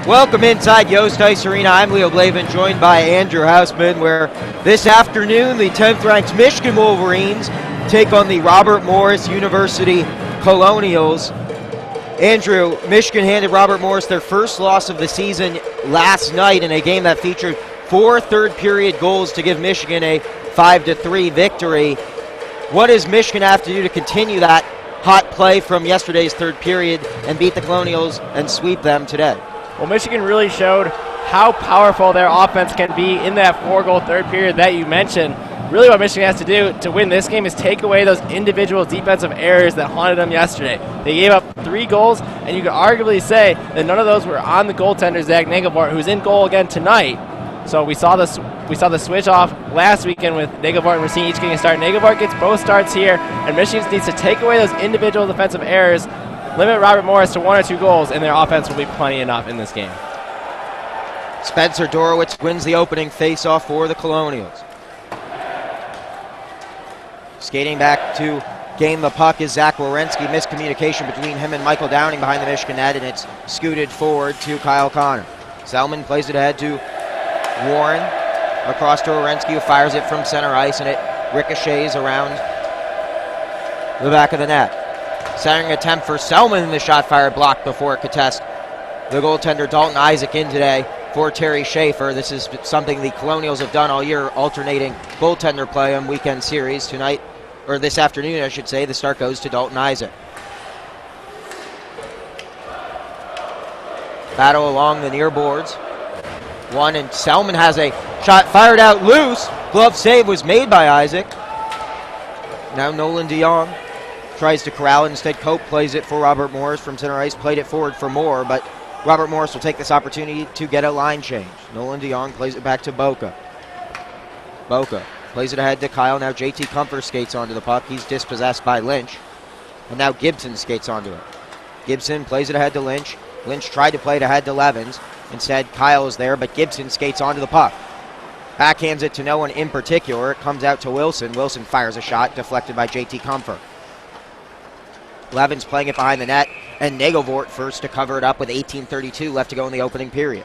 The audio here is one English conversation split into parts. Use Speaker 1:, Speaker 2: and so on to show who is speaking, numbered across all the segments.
Speaker 1: Welcome inside Yost Ice Arena. I'm Leo Blavin, joined by Andrew Hausman, where this afternoon the 10th-ranked Michigan Wolverines take on the Robert Morris University Colonials. Andrew, Michigan handed Robert Morris their first loss of the season last night in a game that featured 4 third-period goals to give Michigan a 5-3 victory. What does Michigan have to do to continue that hot play from yesterday's third period and beat the Colonials and sweep them today?
Speaker 2: Well, Michigan really showed how powerful their offense can be in that 4-goal third period that you mentioned. Really what Michigan has to do to win this game is take away those individual defensive errors that haunted them yesterday. They gave up 3 goals, and you could arguably say that none of those were on the goaltender, Zach Nagelvort, who's in goal again tonight. So we saw the switch off last weekend with Nagelvort and Racine each getting a start. Nagelvort gets both starts here, and Michigan needs to take away those individual defensive errors, limit Robert Morris to 1 or 2 goals, and their offense will be plenty enough in this game.
Speaker 1: Spencer Dorowitz wins the opening faceoff for the Colonials. Skating back to gain the puck is Zach Werenski. Miscommunication between him and Michael Downing behind the Michigan net, and it's scooted forward to Kyle Connor. Selman plays it ahead to Warren, across to Werenski, who fires it from center ice, and it ricochets around the back of the net. Centering attempt for Selman, the shot fired blocked before it could test the goaltender Dalton Isaac in today for Terry Schaefer. This is something the Colonials have done all year, alternating goaltender play on weekend series. Tonight, or this afternoon I should say, the start goes to Dalton Isaac. Battle along the near boards. One, and Selman has a shot fired out loose. Glove save was made by Isaac. Now Nolan DeYoung tries to corral it. Instead, Cope plays it for Robert Morris from center ice. Played it forward for Moore, but Robert Morris will take this opportunity to get a line change. Nolan DeYoung plays it back to Boca. Boca plays it ahead to Kyle. Now JT Comfort skates onto the puck. He's dispossessed by Lynch. And now Gibson skates onto it. Gibson plays it ahead to Lynch. Lynch tried to play it ahead to Levens. Instead, Kyle is there, but Gibson skates onto the puck. Backhands it to no one in particular. It comes out to Wilson. Wilson fires a shot, deflected by JT Comfort. Levens playing it behind the net, and Nagelvort first to cover it up with 18:32 left to go in the opening period.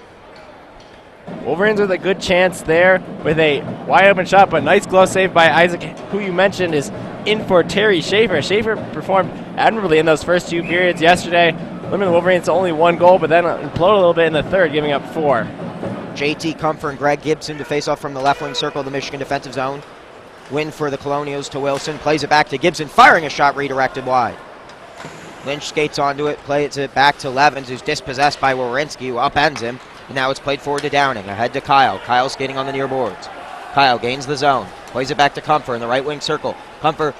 Speaker 2: Wolverines with a good chance there with a wide open shot, but nice glove save by Isaac, who you mentioned is in for Terry Schaefer. Schaefer performed admirably in those first 2 periods yesterday, limiting the Wolverines to only 1 goal, but then imploded a little bit in the third, giving up 4.
Speaker 1: JT Comfort and Greg Gibson to face off from the left wing circle of the Michigan defensive zone. Win for the Colonials to Wilson, plays it back to Gibson, firing a shot redirected wide. Lynch skates onto it, plays it back to Levens, who's dispossessed by Werenski, who upends him. And now it's played forward to Downing, ahead to Kyle. Kyle skating on the near boards. Kyle gains the zone, plays it back to Comfort in the right wing circle. Comfort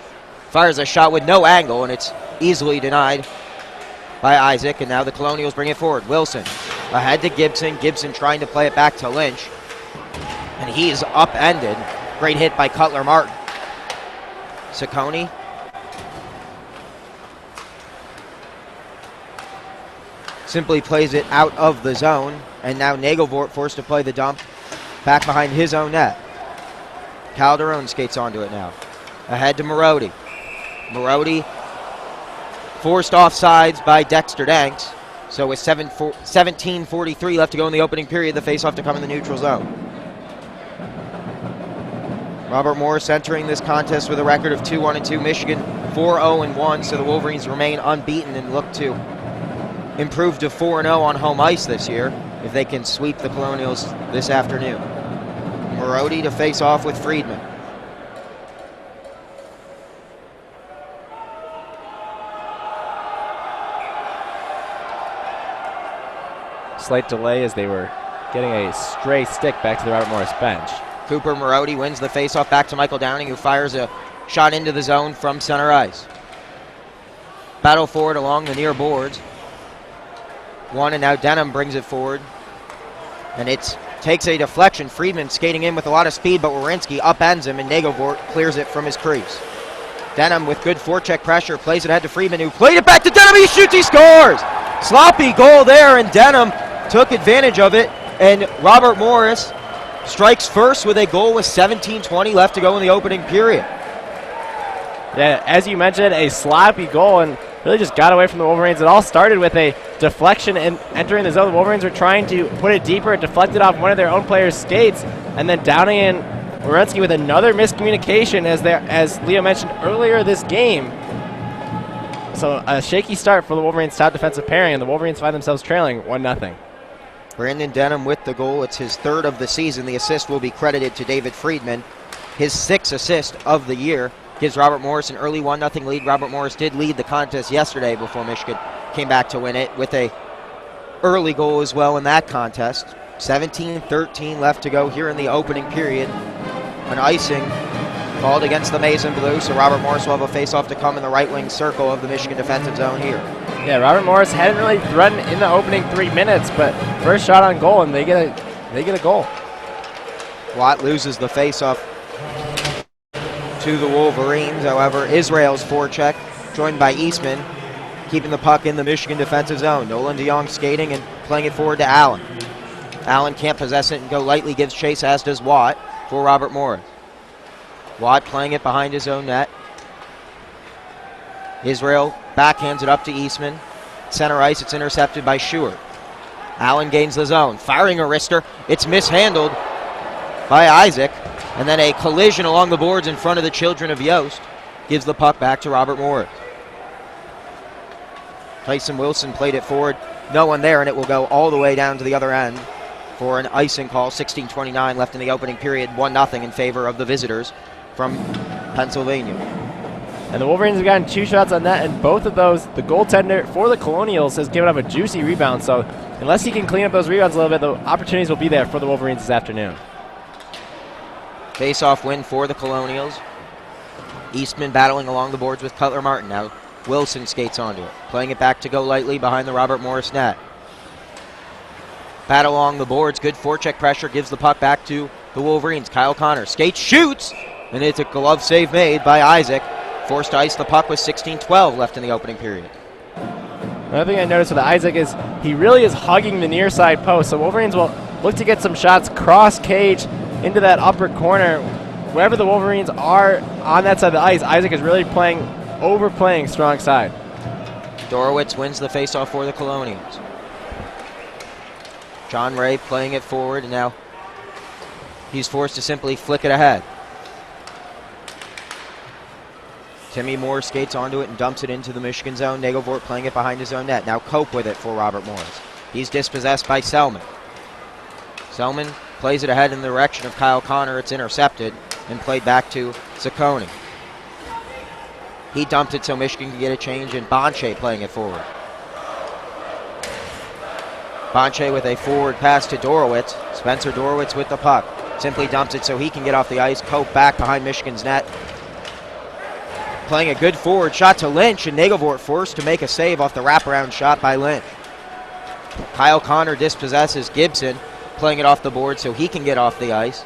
Speaker 1: fires a shot with no angle, and it's easily denied by Isaac. And now the Colonials bring it forward. Wilson ahead to Gibson. Gibson trying to play it back to Lynch. And he is upended. Great hit by Cutler Martin. Saccone simply plays it out of the zone, and now Nagelvort forced to play the dump back behind his own net. Calderon skates onto it now. Ahead to Marody. Marody forced offsides by Dexter Danks, so with 17:43 left to go in the opening period, the faceoff to come in the neutral zone. Robert Morris entering this contest with a record of 2-1-2. Michigan 4-0-1, so the Wolverines remain unbeaten and look to improve to 4-0 on home ice this year if they can sweep the Colonials this afternoon. Marody to face off with Friedman.
Speaker 2: Slight delay as they were getting a stray stick back to the Robert Morris bench.
Speaker 1: Cooper Marody wins the faceoff back to Michael Downing, who fires a shot into the zone from center ice. Battle forward along the near boards. One, and now Denham brings it forward. And it takes a deflection. Friedman skating in with a lot of speed, but Werenski upends him, and Nagelvort clears it from his crease. Denham with good forecheck pressure plays it ahead to Friedman, who played it back to Denham. He shoots, he scores! Sloppy goal there, and Denham took advantage of it. And Robert Morris strikes first with a goal with 17:20 left to go in the opening period.
Speaker 2: Yeah, as you mentioned, a sloppy goal, and really just got away from the Wolverines. It all started with a deflection and entering the zone. The Wolverines were trying to put it deeper. It deflected off one of their own players' skates, and then downing in Werenski with another miscommunication, as Leo mentioned earlier this game. So a shaky start for the Wolverines' top defensive pairing, and the Wolverines find themselves trailing 1-0.
Speaker 1: Brandon Denham with the goal. It's his third of the season. The assist will be credited to David Friedman. His sixth assist of the year gives Robert Morris an early 1-0 lead. Robert Morris did lead the contest yesterday before Michigan came back to win it with a early goal as well in that contest. 17-13 left to go here in the opening period. An icing called against the Mason Blue, so Robert Morris will have a face-off to come in the right wing circle of the Michigan defensive zone here.
Speaker 2: Yeah, Robert Morris hadn't really threatened in the opening 3 minutes, but first shot on goal, and they get a goal.
Speaker 1: Watt loses the face-off to the Wolverines. However, Israel's forecheck, joined by Eastman, keeping the puck in the Michigan defensive zone. Nolan DeYoung skating and playing it forward to Allen. Allen can't possess it and go lightly, gives chase, as does Watt, for Robert Morris. Watt playing it behind his own net. Israel backhands it up to Eastman. Center ice, it's intercepted by Schuart. Allen gains the zone, firing a wrister. It's mishandled by Isaac. And then a collision along the boards in front of the children of Yost gives the puck back to Robert Morris. Tyson Wilson played it forward. No one there, and it will go all the way down to the other end for an icing call. 16:29 left in the opening period. 1-0 in favor of the visitors from Pennsylvania.
Speaker 2: And the Wolverines have gotten 2 shots on net, and both of those, the goaltender for the Colonials has given up a juicy rebound. So unless he can clean up those rebounds a little bit, the opportunities will be there for the Wolverines this afternoon.
Speaker 1: Face-off win for the Colonials. Eastman battling along the boards with Cutler Martin. Now Wilson skates onto it, playing it back to go lightly behind the Robert Morris net. Battle along the boards, good forecheck pressure, gives the puck back to the Wolverines. Kyle Connor skates, shoots, and it's a glove save made by Isaac. Forced to ice the puck with 16:12 left in the opening period.
Speaker 2: Another thing I noticed with Isaac is he really is hugging the near side post, so Wolverines will look to get some shots cross cage into that upper corner. Wherever the Wolverines are on that side of the ice, Isaac is really overplaying strong side.
Speaker 1: Dorowitz wins the faceoff for the Colonials. John Ray playing it forward, and now he's forced to simply flick it ahead. Timmy Moore skates onto it and dumps it into the Michigan zone. Nagelvort playing it behind his own net. Now Cope with it for Robert Morris. He's dispossessed by Selman. Selman plays it ahead in the direction of Kyle Connor. It's intercepted and played back to Zacconi. He dumped it so Michigan can get a change, and Bonche playing it forward. Bonche with a forward pass to Dorowitz. Spencer Dorowitz with the puck. Simply dumps it so he can get off the ice. Cope back behind Michigan's net. Playing a good forward shot to Lynch, and Nagelvort forced to make a save off the wraparound shot by Lynch. Kyle Connor dispossesses Gibson, playing it off the board so he can get off the ice.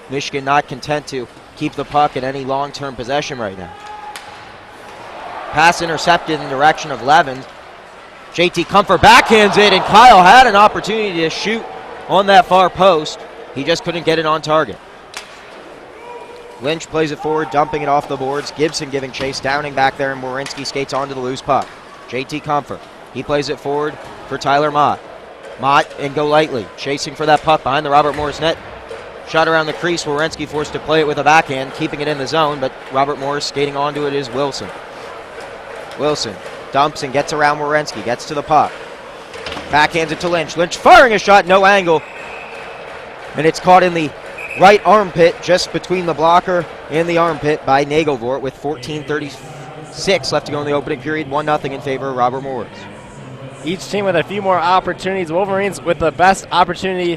Speaker 1: Michigan not content to keep the puck in any long-term possession right now. Pass intercepted in the direction of Levens. JT Comfort backhands it, and Kyle had an opportunity to shoot on that far post. He just couldn't get it on target. Lynch plays it forward, dumping it off the boards. Gibson giving chase, downing back there, and Werenski skates onto the loose puck. JT Comfort, he plays it forward for Tyler Mott. Mott and go lightly, chasing for that puck behind the Robert Morris net. Shot around the crease, Werenski forced to play it with a backhand, keeping it in the zone, but Robert Morris skating onto it is Wilson. Wilson dumps and gets around Werenski, gets to the puck. Backhands it to Lynch. Lynch firing a shot, no angle. And it's caught in the right armpit, just between the blocker and the armpit by Nagelvort with 14:36 left to go in the opening period. 1-0 in favor of Robert Morris.
Speaker 2: Each team with a few more opportunities. Wolverines with the best opportunity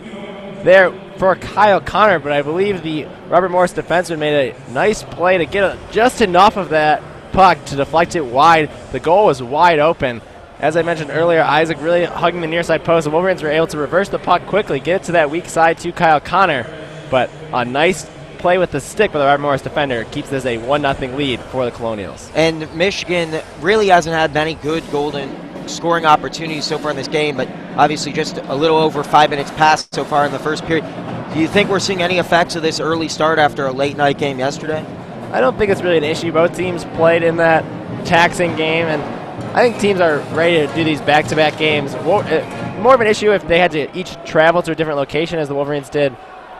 Speaker 2: there for Kyle Connor, but I believe the Robert Morris defenseman made a nice play to get just enough of that puck to deflect it wide. The goal was wide open. As I mentioned earlier, Isaac really hugging the near side post. The Wolverines were able to reverse the puck quickly, get it to that weak side to Kyle Connor, but a nice play with the stick by the Robert Morris defender keeps this a 1-0 lead for the Colonials.
Speaker 1: And Michigan really hasn't had many good golden scoring opportunities so far in this game, but obviously just a little over 5 minutes passed so far in the first period. Do you think we're seeing any effects of this early start after a late night game yesterday?
Speaker 2: I don't think it's really an issue. Both teams played in that taxing game, and I think teams are ready to do these back-to-back games. More of an issue if they had to each travel to a different location as the Wolverines did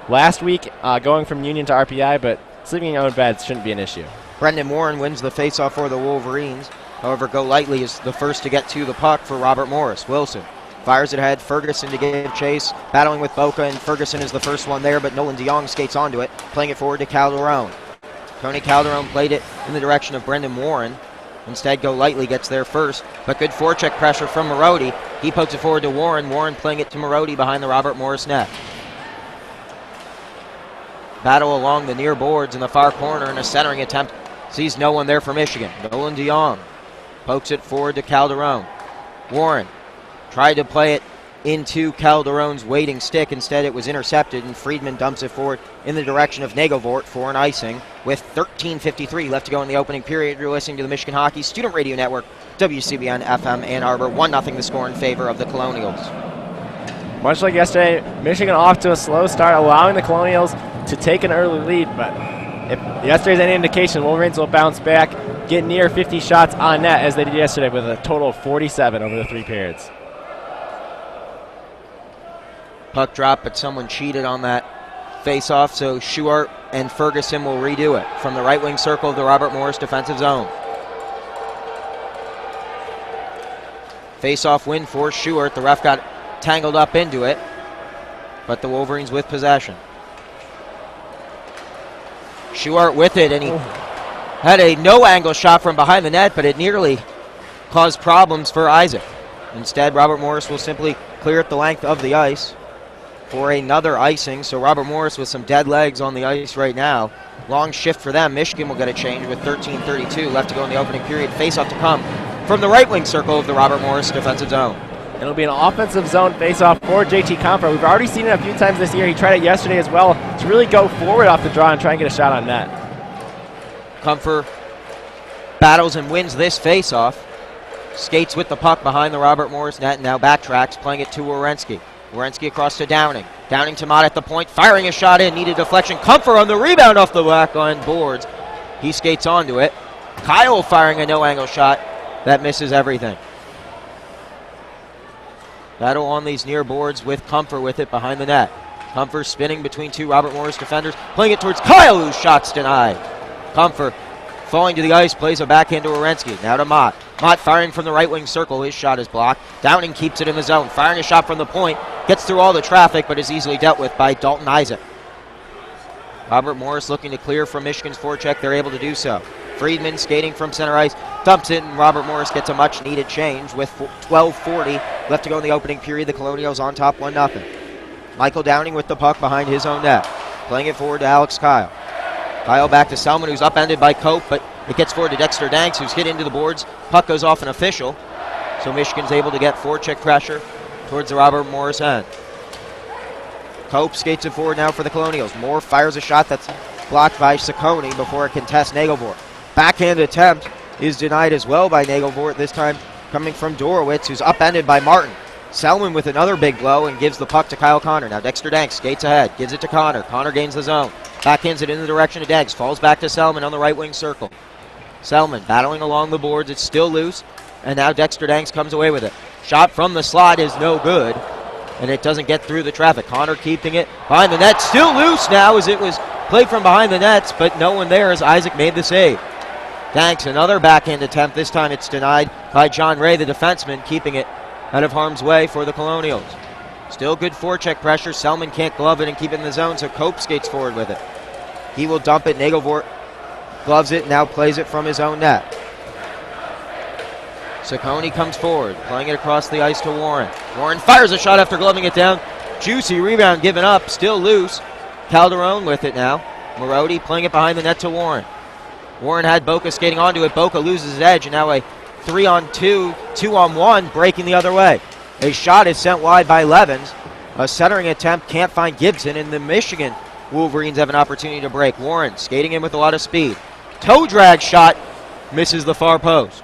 Speaker 2: last week, going from Union to RPI, but sleeping in your own beds shouldn't be an issue.
Speaker 1: Brendan Warren wins the faceoff for the Wolverines. However, Go Lightly is the first to get to the puck for Robert Morris. Wilson fires it ahead. Ferguson to give chase. Battling with Boca, and Ferguson is the first one there, but Nolan DeYoung skates onto it, playing it forward to Calderon. Tony Calderon played it in the direction of Brendan Warren. Instead, Go Lightly gets there first, but good forecheck pressure from Marody. He pokes it forward to Warren. Warren playing it to Marody behind the Robert Morris net. Battle along the near boards in the far corner, and a centering attempt. Sees no one there for Michigan. Nolan DeYoung pokes it forward to Calderon. Warren tried to play it into Calderon's waiting stick. Instead, it was intercepted, and Friedman dumps it forward in the direction of Nagelvort for an icing. With 13:53 left to go in the opening period, you're listening to the Michigan Hockey Student Radio Network, WCBN FM Ann Arbor. 1-0 the score in favor of the Colonials.
Speaker 2: Much like yesterday, Michigan off to a slow start, allowing the Colonials to take an early lead, but if yesterday's any indication, Wolverines will bounce back, get near 50 shots on net as they did yesterday with a total of 47 over the 3 periods.
Speaker 1: Puck drop, but someone cheated on that face-off, so Schuart and Ferguson will redo it from the right wing circle of the Robert Morris defensive zone. Face-off win for Schuart. The ref got tangled up into it, but the Wolverines with possession. Schuart with it, and he had a no-angle shot from behind the net, but it nearly caused problems for Isaac. Instead, Robert Morris will simply clear it the length of the ice for another icing. So Robert Morris with some dead legs on the ice right now. Long shift for them. Michigan will get a change with 13:32 left to go in the opening period. Face-off to come from the right wing circle of the Robert Morris defensive zone.
Speaker 2: It'll be an offensive zone face-off for JT Comfort. We've already seen it a few times this year. He tried it yesterday as well to really go forward off the draw and try and get a shot on net.
Speaker 1: Comfort battles and wins this face-off. Skates with the puck behind the Robert Morris net and now backtracks, playing it to Werenski. Werenski across to Downing. Downing to Mott at the point, firing a shot in, needed deflection. Comfort on the rebound off the back end boards. He skates onto it. Kyle firing a no-angle shot that misses everything. Battle on these near boards with Comfort with it behind the net. Comfort spinning between two Robert Morris defenders, playing it towards Kyle, whose shot's denied. Comfort falling to the ice, plays a backhand to Werenski. Now to Mott. Mott firing from the right wing circle. His shot is blocked. Downing keeps it in the zone. Firing a shot from the point. Gets through all the traffic, but is easily dealt with by Dalton Isaac. Robert Morris looking to clear from Michigan's forecheck. They're able to do so. Friedman skating from center ice. Dumps it, and Robert Morris gets a much-needed change with 12:40 left to go in the opening period. The Colonials on top 1-0. Michael Downing with the puck behind his own net. Playing it forward to Alex Kyle. Kyle back to Selman, who's upended by Cope, but it gets forward to Dexter Danks, who's hit into the boards. Puck goes off an official, so Michigan's able to get forecheck pressure towards the Robert Morris end. Cope skates it forward now for the Colonials. Moore fires a shot that's blocked by Ciccone before it can test Nagelvort. Backhand attempt is denied as well by Nagelvort, this time coming from Dorowitz, who's upended by Martin. Selman with another big blow and gives the puck to Kyle Connor. Now Dexter Danks skates ahead, gives it to Connor. Connor gains the zone. Backhands it in the direction of Danks. Falls back to Selman on the right wing circle. Selman battling along the boards. It's still loose. And now Dexter Danks comes away with it. Shot from the slot is no good. And it doesn't get through the traffic. Connor keeping it behind the net. Still loose now as it was played from behind the nets, but no one there as Isaac made the save. Danks, another backhand attempt. This time it's denied by John Ray, the defenseman, keeping it out of harm's way for the Colonials. Still good forecheck pressure. Selman can't glove it and keep it in the zone, so Cope skates forward with it. He will dump it. Nagelvort gloves it, now plays it from his own net. Ciccone comes forward, playing it across the ice to Warren. Warren fires a shot after gloving it down. Juicy rebound given up, still loose. Calderon with it now. Marody playing it behind the net to Warren. Warren had Boca skating onto it. Boca loses his edge, and now a 3-on-2, 2-on-1 breaking the other way. A shot is sent wide by Levens. A centering attempt can't find Gibson, and the Michigan Wolverines have an opportunity to break. Warren skating in with a lot of speed. Toe drag shot misses the far post.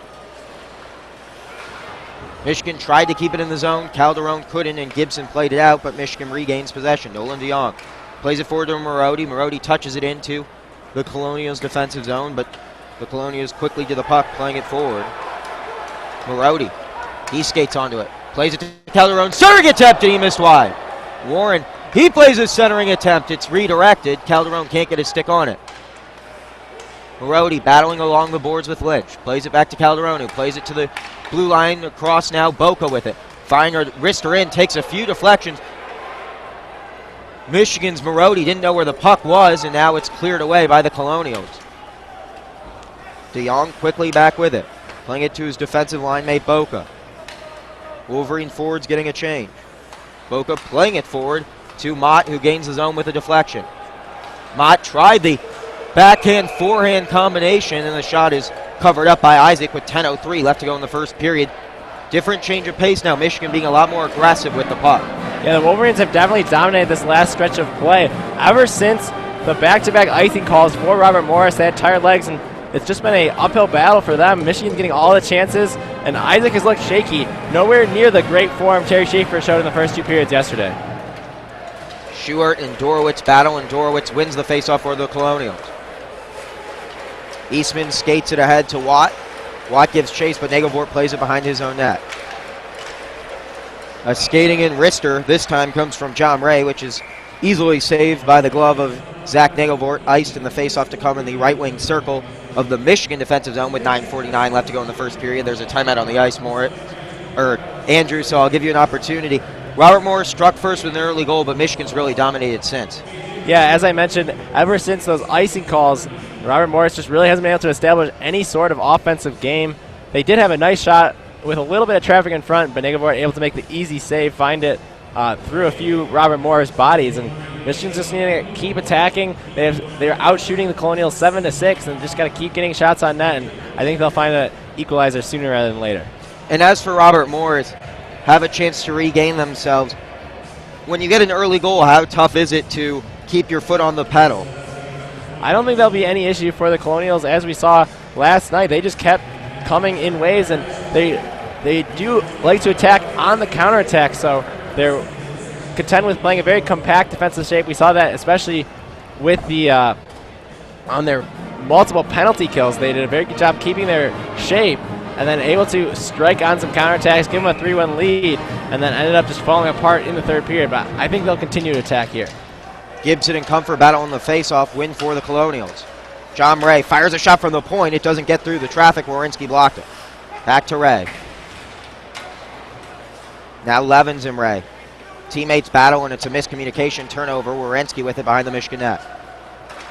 Speaker 1: Michigan tried to keep it in the zone. Calderon couldn't, and Gibson played it out, but Michigan regains possession. Nolan DeYoung plays it forward to Marody. Marody touches it into the Colonials' defensive zone, but the Colonials quickly to the puck, playing it forward. Marody, he skates onto it. Plays it to Calderon. Centering attempt, and he missed wide. Warren, he plays a centering attempt. It's redirected. Calderon can't get his stick on it. Marody battling along the boards with Lynch. Plays it back to Calderon, who plays it to the blue line across now. Boca with it. Finding her wrister in, takes a few deflections. Michigan's Marody didn't know where the puck was, and now it's cleared away by the Colonials. DeYoung quickly back with it. Playing it to his defensive line mate, Boca. Wolverine forwards getting a change. Boca playing it forward to Mott, who gains his own with a deflection. Mott tried the backhand-forehand combination, and the shot is covered up by Isaac with 10:03 left to go in the first period. Different change of pace now. Michigan being a lot more aggressive with the puck.
Speaker 2: Yeah, the Wolverines have definitely dominated this last stretch of play. Ever since the back-to-back icing calls for Robert Morris, they had tired legs, and it's just been an uphill battle for them. Michigan's getting all the chances, and Isaac has looked shaky. Nowhere near the great form Terry Schaefer showed in the first 2 periods yesterday.
Speaker 1: Schuart and Dorowitz battle, and Dorowitz wins the faceoff for the Colonials. Eastman skates it ahead to Watt. Watt gives chase, but Nagelvort plays it behind his own net. A skating in wrister this time comes from John Ray, which is easily saved by the glove of Zach Nagelvort, iced in the faceoff to come in the right wing circle of the Michigan defensive zone with 9:49 left to go in the first period. There's a timeout on the ice, Andrew, so I'll give you an opportunity. Robert Morris struck first with an early goal, but Michigan's really dominated since.
Speaker 2: Yeah, as I mentioned, ever since those icing calls, Robert Morris just really hasn't been able to establish any sort of offensive game. They did have a nice shot with a little bit of traffic in front, but Nagelvort able to make the easy save, find it through a few Robert Morris bodies, and Michigan's just need to keep attacking. They're out shooting the Colonials 7-6, and just got to keep getting shots on net, and I think they'll find an equalizer sooner rather than later.
Speaker 1: And as for Robert Morris, have a chance to regain themselves. When you get an early goal, how tough is it to keep your foot on the pedal?
Speaker 2: I don't think there'll be any issue for the Colonials. As we saw last night, they just kept coming in waves, and they do like to attack on the counterattack, so they're content with playing a very compact defensive shape. We saw that especially with the on their multiple penalty kills. They did a very good job keeping their shape and then able to strike on some counterattacks, give them a 3-1 lead, and then ended up just falling apart in the third period. But I think they'll continue to attack here.
Speaker 1: Gibson and Comfort battle in the faceoff, win for the Colonials. John Ray fires a shot from the point. It doesn't get through the traffic. Wawrinski blocked it. Back to Ray. Now Levens and Ray. Teammates battle, and it's a miscommunication turnover. Wawrinski with it behind the Michigan net.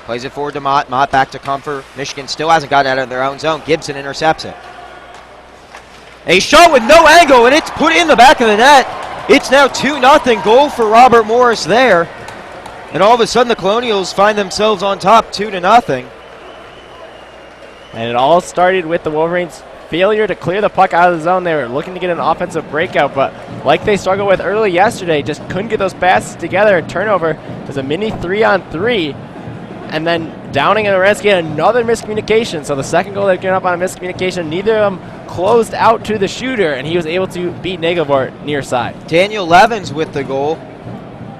Speaker 1: Plays it forward to Mott. Mott back to Comfort. Michigan still hasn't gotten out of their own zone. Gibson intercepts it. A shot with no angle, and it's put in the back of the net. It's now 2-0 goal for Robert Morris there. And all of a sudden, the Colonials find themselves on top, 2-0.
Speaker 2: And it all started with the Wolverines' failure to clear the puck out of the zone. They were looking to get an offensive breakout, but like they struggled with early yesterday, just couldn't get those passes together. A turnover was a mini 3-on-3, and then Downing and Wawrinski had another miscommunication. So the second goal they've given up on a miscommunication, neither of them closed out to the shooter, and he was able to beat Nagelvort near side.
Speaker 1: Daniel Levens with the goal,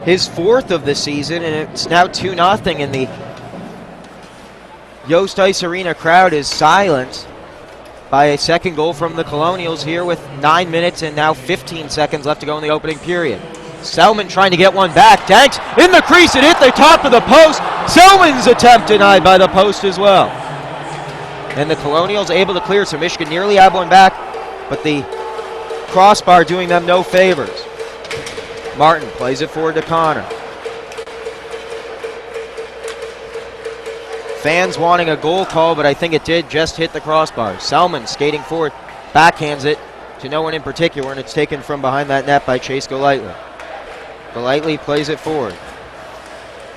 Speaker 1: his fourth of the season, and it's now 2-0, and the Yost Ice Arena crowd is silenced by a second goal from the Colonials here with 9 minutes and now 15 seconds left to go in the opening period. Selman trying to get one back. Danks in the crease. It hit the top of the post. Selman's attempt denied by the post as well. And the Colonials able to clear, so Michigan nearly have one back, but the crossbar doing them no favors. Martin plays it forward to Connor. Fans wanting a goal call, but I think it did just hit the crossbar. Selman skating forward, backhands it to no one in particular, and it's taken from behind that net by Chase Golightly. Golightly plays it forward.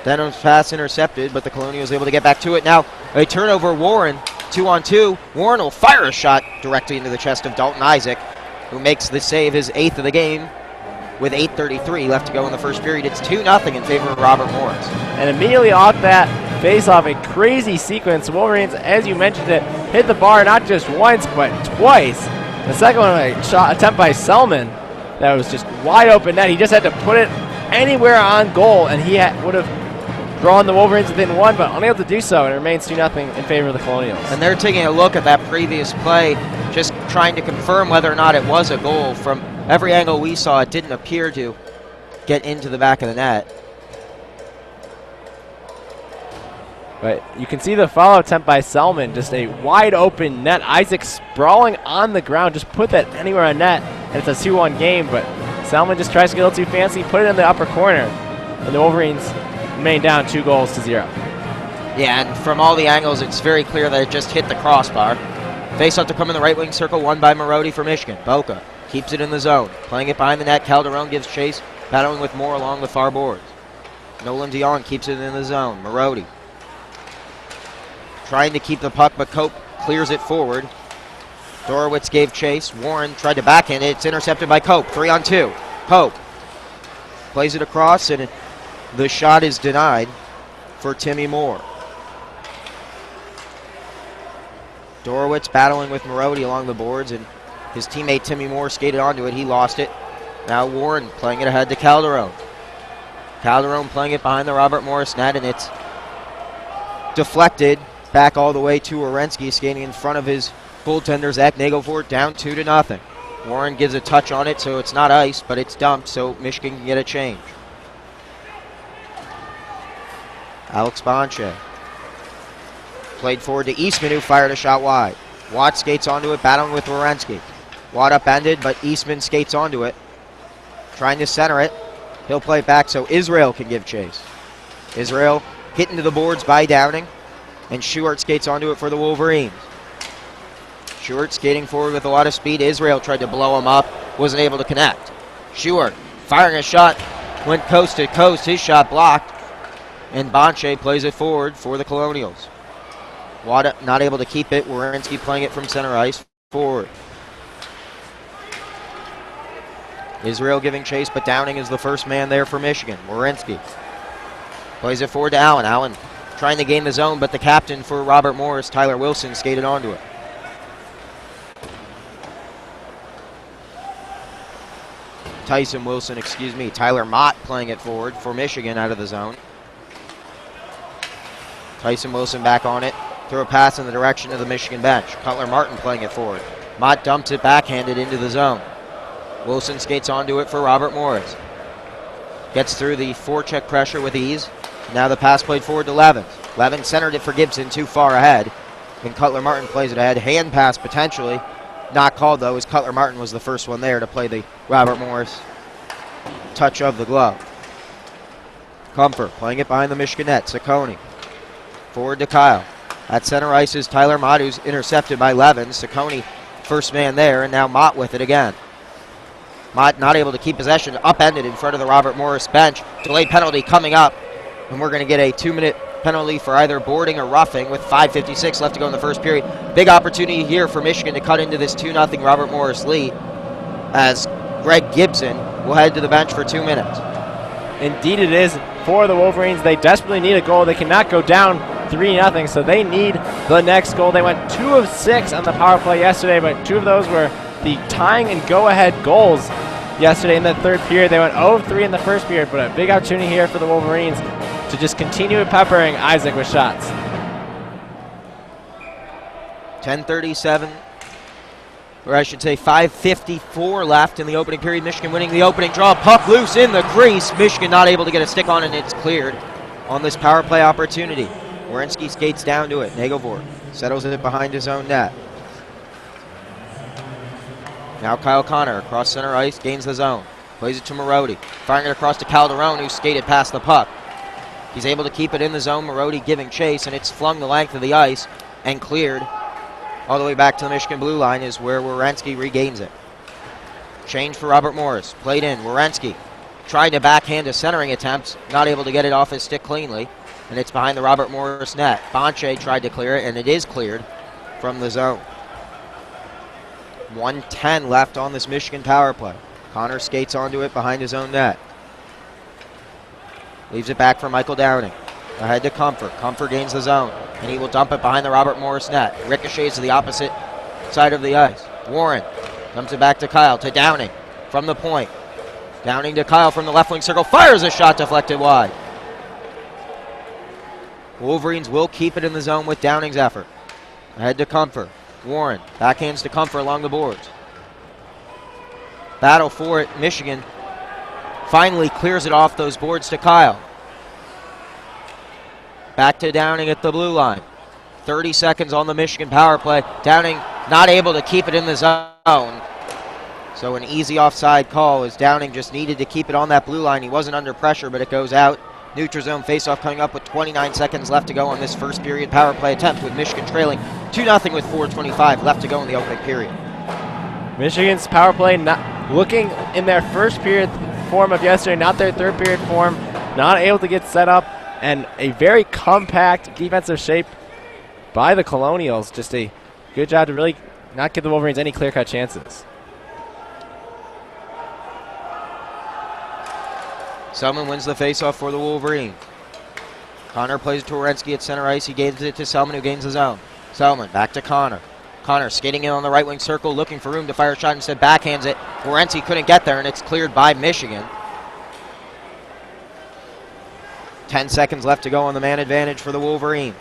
Speaker 1: Denham's pass intercepted, but the Colonials able to get back to it. Now a turnover, Warren, 2-on-2. Warren will fire a shot directly into the chest of Dalton Isaac, who makes the save, his 8th of the game, with 8:33 left to go in the first period. It's 2-0 in favor of Robert Morris.
Speaker 2: And immediately off that face-off, a crazy sequence. Wolverines, as you mentioned it, hit the bar not just once, but twice. The second one, a shot attempt by Selman that was just wide open net. He just had to put it anywhere on goal, and he would have drawn the Wolverines within one, but unable to do so, and it remains 2-0 in favor of the Colonials.
Speaker 1: And they're taking a look at that previous play just trying to confirm whether or not it was a goal. From every angle we saw, it didn't appear to get into the back of the net.
Speaker 2: But you can see the follow attempt by Selman, just a wide open net. Isaac sprawling on the ground, just put that anywhere on net, and it's a 2-1 game. But Selman just tries to get a little too fancy, put it in the upper corner, and the Wolverines remain down 2-0.
Speaker 1: Yeah, and from all the angles, it's very clear that it just hit the crossbar. Face-off to come in the right wing circle, won by Marodi for Michigan. Boca keeps it in the zone, playing it behind the net. Calderon gives chase, battling with Moore along the far boards. Nolan Dion keeps it in the zone. Marodi trying to keep the puck, but Cope clears it forward. Dorowitz gave chase. Warren tried to backhand it. It's intercepted by Cope. 3-on-2. Cope plays it across, and the shot is denied for Timmy Moore. Dorowitz battling with Marodi along the boards, and his teammate Timmy Moore skated onto it. He lost it. Now Warren playing it ahead to Calderon. Calderon playing it behind the Robert Morris net, and it's deflected back all the way to Orensky, skating in front of his goaltender Zach Nagelfort, down 2-0. Warren gives a touch on it, so it's not ice, but it's dumped, so Michigan can get a change. Alex Bonche played forward to Eastman, who fired a shot wide. Watt skates onto it, battling with Orensky. Watt upended, but Eastman skates onto it, trying to center it. He'll play it back so Israel can give chase. Israel hit into the boards by Downing, and Schuart skates onto it for the Wolverines. Schuart skating forward with a lot of speed. Israel tried to blow him up, wasn't able to connect. Schuart firing a shot, went coast to coast. His shot blocked, and Bonche plays it forward for the Colonials. Wada not able to keep it. Werenski playing it from center ice forward. Israel giving chase, but Downing is the first man there for Michigan. Werenski plays it forward to Allen. Allen trying to gain the zone, but the captain for Robert Morris, Tyler Wilson, skated onto it. Tyler Mott playing it forward for Michigan out of the zone. Tyson Wilson back on it. Throw a pass in the direction of the Michigan bench. Cutler Martin playing it forward. Mott dumps it backhanded into the zone. Wilson skates onto it for Robert Morris. Gets through the forecheck pressure with ease. Now the pass played forward to Levins. Levins centered it for Gibson, too far ahead. And Cutler Martin plays it ahead. Hand pass potentially. Not called, though, as Cutler Martin was the first one there to play the Robert Morris touch of the glove. Comfort playing it behind the Michigan net. Ciccone forward to Kyle. At center ice is Tyler Mott, who's intercepted by Levins. Ciccone first man there, and now Mott with it again. Mott not able to keep possession. Upended in front of the Robert Morris bench. Delayed penalty coming up. And we're going to get a 2-minute penalty for either boarding or roughing with 5:56 left to go in the first period. Big opportunity here for Michigan to cut into this 2-0 Robert Morris lead, as Greg Gibson will head to the bench for 2 minutes.
Speaker 2: Indeed it is for the Wolverines. They desperately need a goal. They cannot go down 3-0, so they need the next goal. They went 2 of 6 on the power play yesterday, but 2 of those were the tying and go-ahead goals yesterday in the third period. They went 0 of 3 in the first period, but a big opportunity here for the Wolverines to just continue peppering Isaac with shots.
Speaker 1: 10:37, or I should say 5:54 left in the opening period. Michigan winning the opening draw. Puck loose in the crease. Michigan not able to get a stick on it, and it's cleared on this power play opportunity. Werenski skates down to it. Nagelvort settles it behind his own net. Now Kyle Connor across center ice, gains the zone. Plays it to Marodi. Firing it across to Calderon, who skated past the puck. He's able to keep it in the zone. Marodi giving chase, and it's flung the length of the ice and cleared all the way back to the Michigan blue line, is where Werenski regains it. Change for Robert Morris. Played in. Werenski tried to backhand a centering attempt, not able to get it off his stick cleanly, and it's behind the Robert Morris net. Bonche tried to clear it, and it is cleared from the zone. 1:10 left on this Michigan power play. Connor skates onto it behind his own net. Leaves it back for Michael Downing. Ahead to Comfort. Comfort gains the zone, and he will dump it behind the Robert Morris net. Ricochets to the opposite side of the ice. Warren dumps it back to Kyle, to Downing from the point. Downing to Kyle from the left wing circle. Fires a shot deflected wide. Wolverines will keep it in the zone with Downing's effort. Ahead to Comfort. Warren backhands to Comfort along the boards. Battle for it. Michigan finally clears it off those boards to Kyle. Back to Downing at the blue line. 30 seconds on the Michigan power play. Downing not able to keep it in the zone. So an easy offside call as Downing just needed to keep it on that blue line. He wasn't under pressure, but it goes out. Neutral zone faceoff coming up with 29 seconds left to go on this first period power play attempt, with Michigan trailing 2-0 with 4:25 left to go in the opening period.
Speaker 2: Michigan's power play not looking in their first period form of yesterday, not their third period form, not able to get set up, and a very compact defensive shape by the Colonials. Just a good job to really not give the Wolverines any clear-cut chances.
Speaker 1: Selman wins the faceoff for the Wolverines. Connor plays to Orensky at center ice. He gives it to Selman, who gains the zone. Selman back to Connor. Connor skating in on the right wing circle, looking for room to fire a shot, instead backhands it. Orensky couldn't get there, and it's cleared by Michigan. 10 seconds left to go on the man advantage for the Wolverines.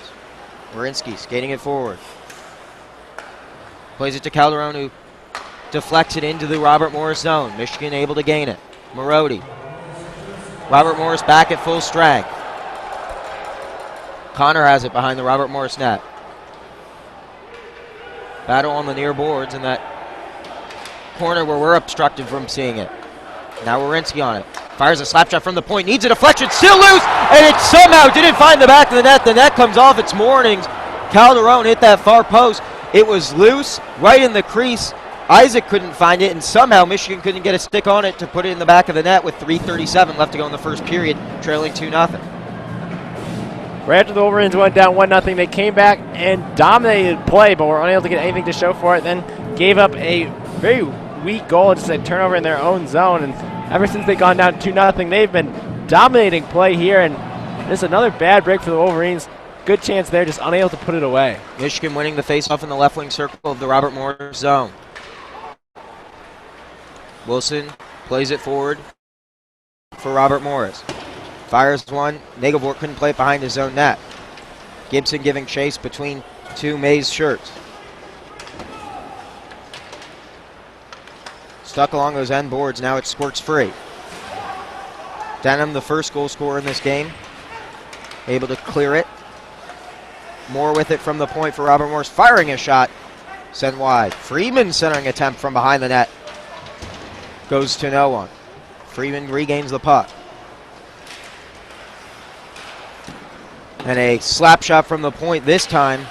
Speaker 1: Orensky skating it forward. Plays it to Calderon, who deflects it into the Robert Morris zone. Michigan able to gain it. Marodi. Robert Morris back at full strength. Connor has it behind the Robert Morris net. Battle on the near boards in that corner where we're obstructed from seeing it. Now Wierenski on it. Fires a slap shot from the point. Needs a deflection. Still loose. And it somehow didn't find the back of the net. The net comes off its moorings. Calderon hit that far post. It was loose right in the crease. Isaac couldn't find it, and somehow Michigan couldn't get a stick on it to put it in the back of the net with 3:37 left to go in the first period, trailing 2-0.
Speaker 2: Right after the Wolverines went down 1-0, they came back and dominated play, but were unable to get anything to show for it. Then gave up a very weak goal, just a turnover in their own zone. And ever since they've gone down 2-0, they've been dominating play here. And this is another bad break for the Wolverines. Good chance there, just unable to put it away.
Speaker 1: Michigan winning the faceoff in the left wing circle of the Robert Morris zone. Wilson plays it forward for Robert Morris. Fires one. Nagelvort couldn't play it behind his own net. Gibson giving chase between two maize shirts. Stuck along those end boards. Now it squirts free. Denham, the first goal scorer in this game, able to clear it. More with it from the point for Robert Morris. Firing a shot. Sent wide. Freeman centering attempt from behind the net. Goes to no one. Freeman regains the puck. And a slap shot from the point this time,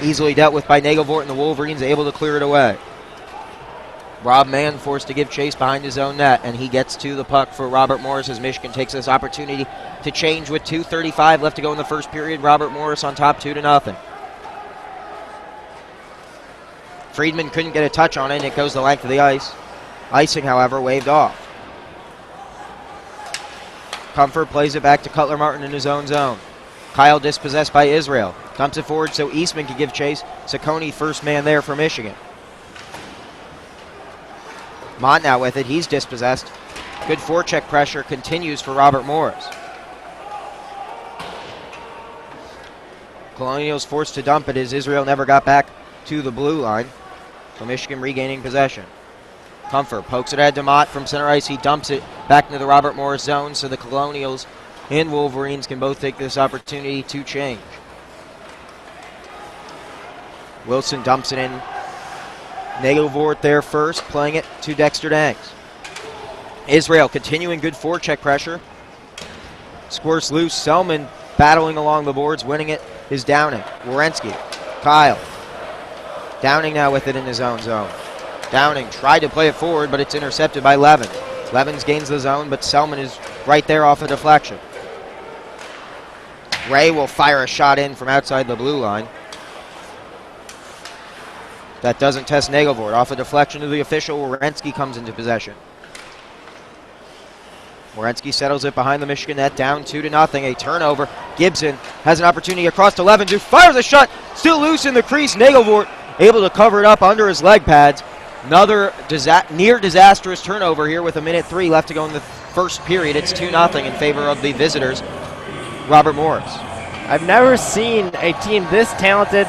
Speaker 1: easily dealt with by Nagelvort, and the Wolverines able to clear it away. Rob Mann forced to give chase behind his own net, and he gets to the puck for Robert Morris as Michigan takes this opportunity to change with 2:35 left to go in the first period. Robert Morris on top 2-0. Friedman couldn't get a touch on it, and it goes the length of the ice. Icing, however, waved off. Comfort plays it back to Cutler Martin in his own zone. Kyle dispossessed by Israel. Dumps it forward so Eastman can give chase. Saccone first man there for Michigan. Mott now with it. He's dispossessed. Good forecheck pressure continues for Robert Morris. Colonials forced to dump it as Israel never got back to the blue line. So Michigan regaining possession. Comfort pokes it ahead to Mott from center ice. He dumps it back into the Robert Morris zone so the Colonials and Wolverines can both take this opportunity to change. Wilson dumps it in. Nagelvort there first, playing it to Dexter Danks. Israel continuing good forecheck pressure. Squirts loose. Selman battling along the boards. Winning it is Downing. Wierenski. Kyle. Downing now with it in his own zone. Downing tried to play it forward, but it's intercepted by Levin. Levins gains the zone, but Selman is right there off a deflection. Ray will fire a shot in from outside the blue line. That doesn't test Nagelvort. Off a deflection to the official, Wierenski comes into possession. Wierenski settles it behind the Michigan net, down 2-0. A turnover. Gibson has an opportunity across to Levin, who fires a shot, still loose in the crease. Nagelvort able to cover it up under his leg pads. Another near disastrous turnover here with 1:03 left to go in the first period. It's 2-0 in favor of the visitors, Robert Morris.
Speaker 2: I've never seen a team this talented,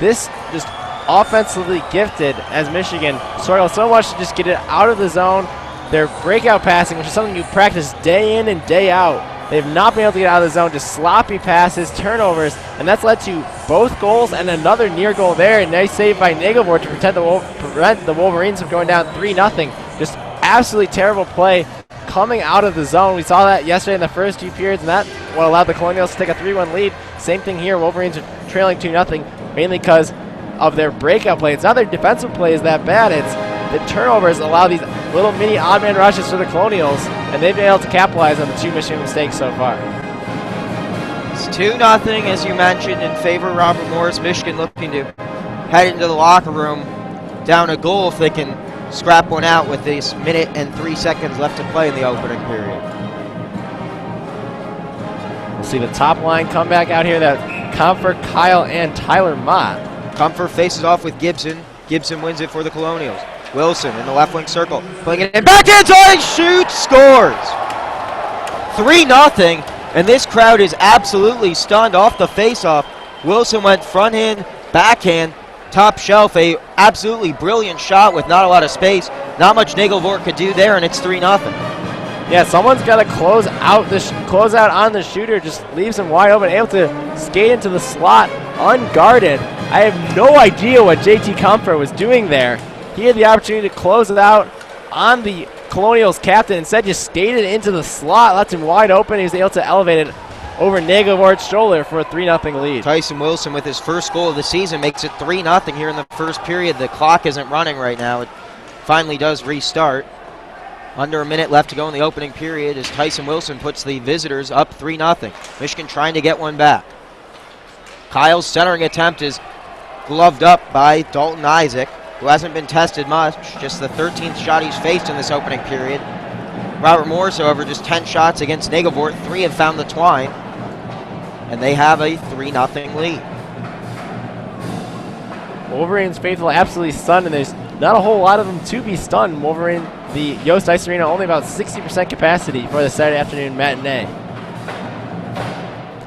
Speaker 2: this just offensively gifted as Michigan struggle so much to just get it out of the zone. Their breakout passing, which is something you practice day in and day out, they've not been able to get out of the zone, just sloppy passes, turnovers, and that's led to both goals and another near goal there. And nice save by Nagelvort to prevent the Wolverines from going down 3-0. Just absolutely terrible play coming out of the zone. We saw that yesterday in the first few periods, and that what allowed the Colonials to take a 3-1 lead. Same thing here. Wolverines are trailing 2-0, mainly because of their breakout play. It's not their defensive play is that bad. It's the turnovers allow these little mini odd man rushes for the Colonials, and they've been able to capitalize on the two Michigan mistakes so far.
Speaker 1: It's 2-0, as you mentioned, in favor of Robert Morris. Michigan looking to head into the locker room down a goal if they can scrap one out with this minute and 3 seconds left to play in the opening period.
Speaker 2: We'll see the top line come back out here. That Comfort, Kyle, and Tyler Mott.
Speaker 1: Comfort faces off with Gibson. Gibson wins it for the Colonials. Wilson in the left wing circle, playing it in, backhand side, shoots, scores. 3-0, and this crowd is absolutely stunned off the faceoff. Wilson went front hand, backhand, top shelf, a absolutely brilliant shot with not a lot of space. Not much Nagelvort could do there, and it's 3-0.
Speaker 2: Yeah, someone's got to close out on the shooter, just leaves him wide open, able to skate into the slot unguarded. I have no idea what JT Comfort was doing there. He had the opportunity to close it out on the Colonials captain. Instead, just skated into the slot, left him wide open. He was able to elevate it over Nagelvort's shoulder for a 3-0 lead.
Speaker 1: Tyson Wilson with his first goal of the season makes it 3-0 here in the first period. The clock isn't running right now. It finally does restart. Under a minute left to go in the opening period as Tyson Wilson puts the visitors up 3-0. Michigan trying to get one back. Kyle's centering attempt is gloved up by Dalton Isaac, who hasn't been tested much, just the 13th shot he's faced in this opening period. Robert Morris, however, just 10 shots against Nagelvort. 3 have found the twine, and they have a 3-0 lead.
Speaker 2: Wolverines faithful absolutely stunned, and there's not a whole lot of them to be stunned. Wolverine, the Yost Ice Arena, only about 60% capacity for the Saturday afternoon matinee.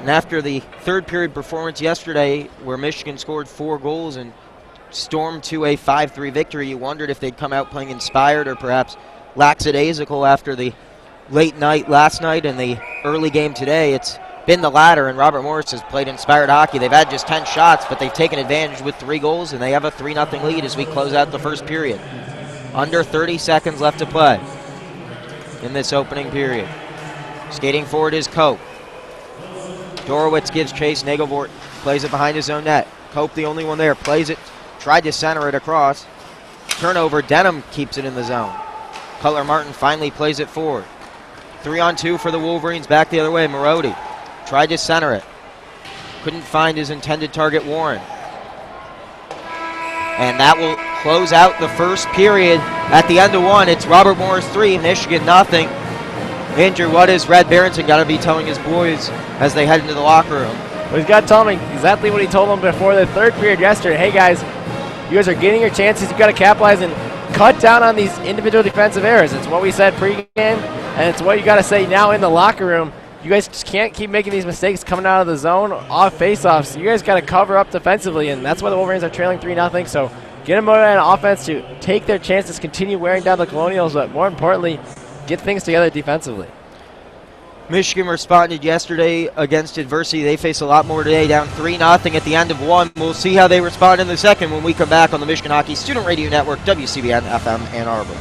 Speaker 1: And after the third period performance yesterday, where Michigan scored 4 goals and stormed to a 5-3 victory, you wondered if they'd come out playing inspired or perhaps lackadaisical after the late night last night and the early game today. It's been the latter, and Robert Morris has played inspired hockey. They've had just 10 shots, but they've taken advantage with 3 goals, and they have a 3-0 lead as we close out the first period. Under 30 seconds left to play in this opening period. Skating forward is Cope. Dorowitz gives chase. Nagelvort plays it behind his own net. Cope, the only one there, plays it. Tried to center it across. Turnover, Denham keeps it in the zone. Cutler Martin finally plays it forward. 3-on-2 for the Wolverines, back the other way. Marodi tried to center it. Couldn't find his intended target, Warren. And that will close out the first period. At the end of 1, it's Robert Morris 3, Michigan nothing. Andrew, what is Red Barrington got to be telling his boys as they head into the locker room?
Speaker 2: Well, he's got to tell them exactly what he told them before the third period yesterday. Hey, guys, you guys are getting your chances. You've got to capitalize and cut down on these individual defensive errors. It's what we said pregame, and it's what you got to say now in the locker room. You guys just can't keep making these mistakes coming out of the zone off faceoffs. You guys got to cover up defensively, and that's why the Wolverines are trailing 3-0. So get them motivated on offense to take their chances, continue wearing down the Colonials, but more importantly, get things together defensively.
Speaker 1: Michigan responded yesterday against adversity. They face a lot more today, down 3-0 at the end of 1. We'll see how they respond in the second when we come back on the Michigan Hockey Student Radio Network, WCBN FM Ann Arbor.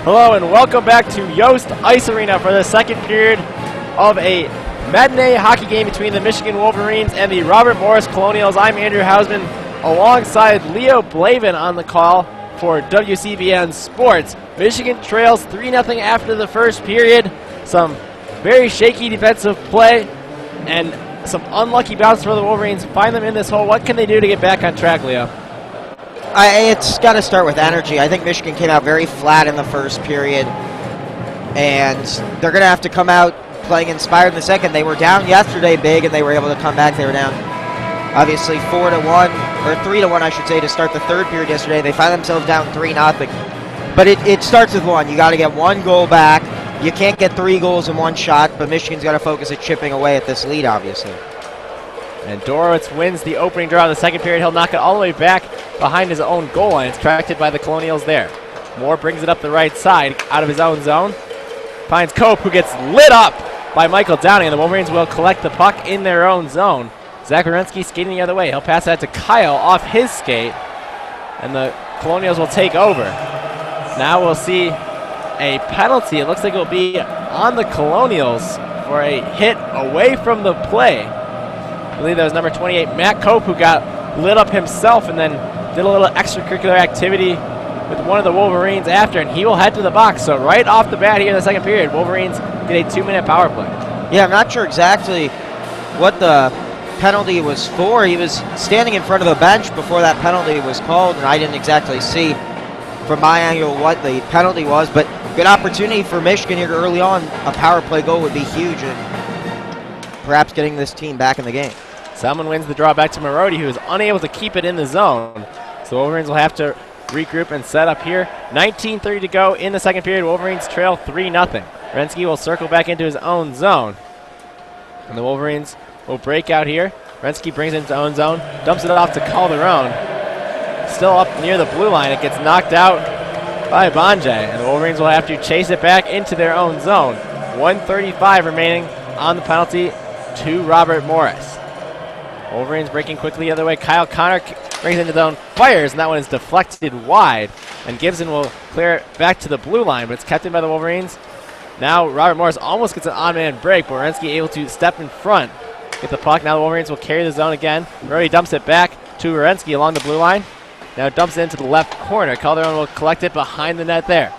Speaker 2: Hello and welcome back to Yost Ice Arena for the second period of a matinee hockey game between the Michigan Wolverines and the Robert Morris Colonials. I'm Andrew Hausman alongside Leo Blavin on the call for WCBN Sports. Michigan trails 3-0 after the first period. Some very shaky defensive play and some unlucky bounces for the Wolverines. Find them in this hole. What can they do to get back on track, Leo?
Speaker 1: It's got to start with energy. I think Michigan came out very flat in the first period, and they're going to have to come out playing inspired in the second. They were down yesterday big, and they were able to come back. They were down, obviously, 4-1, or 3-1, I should say, to start the third period yesterday. They find themselves down 3-0. But it starts with one. You got to get one goal back. You can't get 3 goals in one shot, but Michigan's got to focus at chipping away at this lead, obviously.
Speaker 2: And Dorowitz wins the opening draw in the second period. He'll knock it all the way back behind his own goal line. It's corrected by the Colonials there. Moore brings it up the right side out of his own zone. Finds Cope, who gets lit up by Michael Downing, and the Wolverines will collect the puck in their own zone. Zach Wierenski skating the other way. He'll pass that to Kyle off his skate, and the Colonials will take over. Now we'll see a penalty. It looks like it will be on the Colonials for a hit away from the play. I believe that was number 28, Matt Cope, who got lit up himself and then did a little extracurricular activity with one of the Wolverines after, and he will head to the box. So right off the bat here in the second period, Wolverines get a 2-minute power play. Yeah, I'm not sure exactly what the penalty was for. He was standing in front of the bench before that penalty was called, and I didn't exactly see from my angle what the penalty was, but good opportunity for Michigan here early on. A power play goal would be huge, and perhaps getting this team back in the game. Salmon wins the draw back to Marody, who is unable to keep it in the zone. So Wolverines will have to regroup and set up here. 19:30 to go in the second period. Wolverines trail 3-0. Wierenski will circle back into his own zone, and the Wolverines will break out here. Wierenski brings it into his own zone, dumps it off to Calderon. Still up near the blue line. It gets knocked out by Bonjay, and the Wolverines will have to chase it back into their own zone. 1:35 remaining on the penalty to Robert Morris. Wolverines breaking quickly the other way. Kyle Connor brings it into the zone, fires, and that one is deflected wide. And Gibson will clear it back to the blue line, but it's kept in by the Wolverines. Now Robert Morris almost gets an odd-man break, but Wierenski able to step in front, get the puck. Now the Wolverines will carry the zone again. Marody dumps it back to Wierenski along the blue line. Now it dumps it into the left corner. Calderon will collect it behind the net there.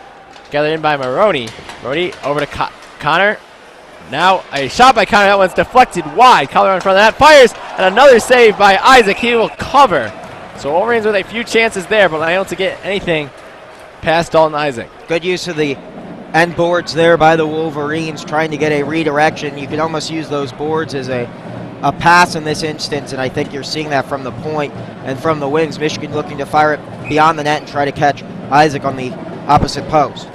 Speaker 2: Gathered in by Marody. Marody over to Connor. Now a shot by Connor. That one's deflected wide. Calderon in front of the net. Fires, and another save by Isaac. He will cover. So Wolverines with a few chances there, but unable to get anything past Dalton Isaac.
Speaker 1: Good use of the end boards there by the Wolverines, trying to get a redirection. You can almost use those boards as a pass in this instance, and I think you're seeing that from the point and from the wings. Michigan looking to fire it beyond the net and try to catch Isaac on the opposite post.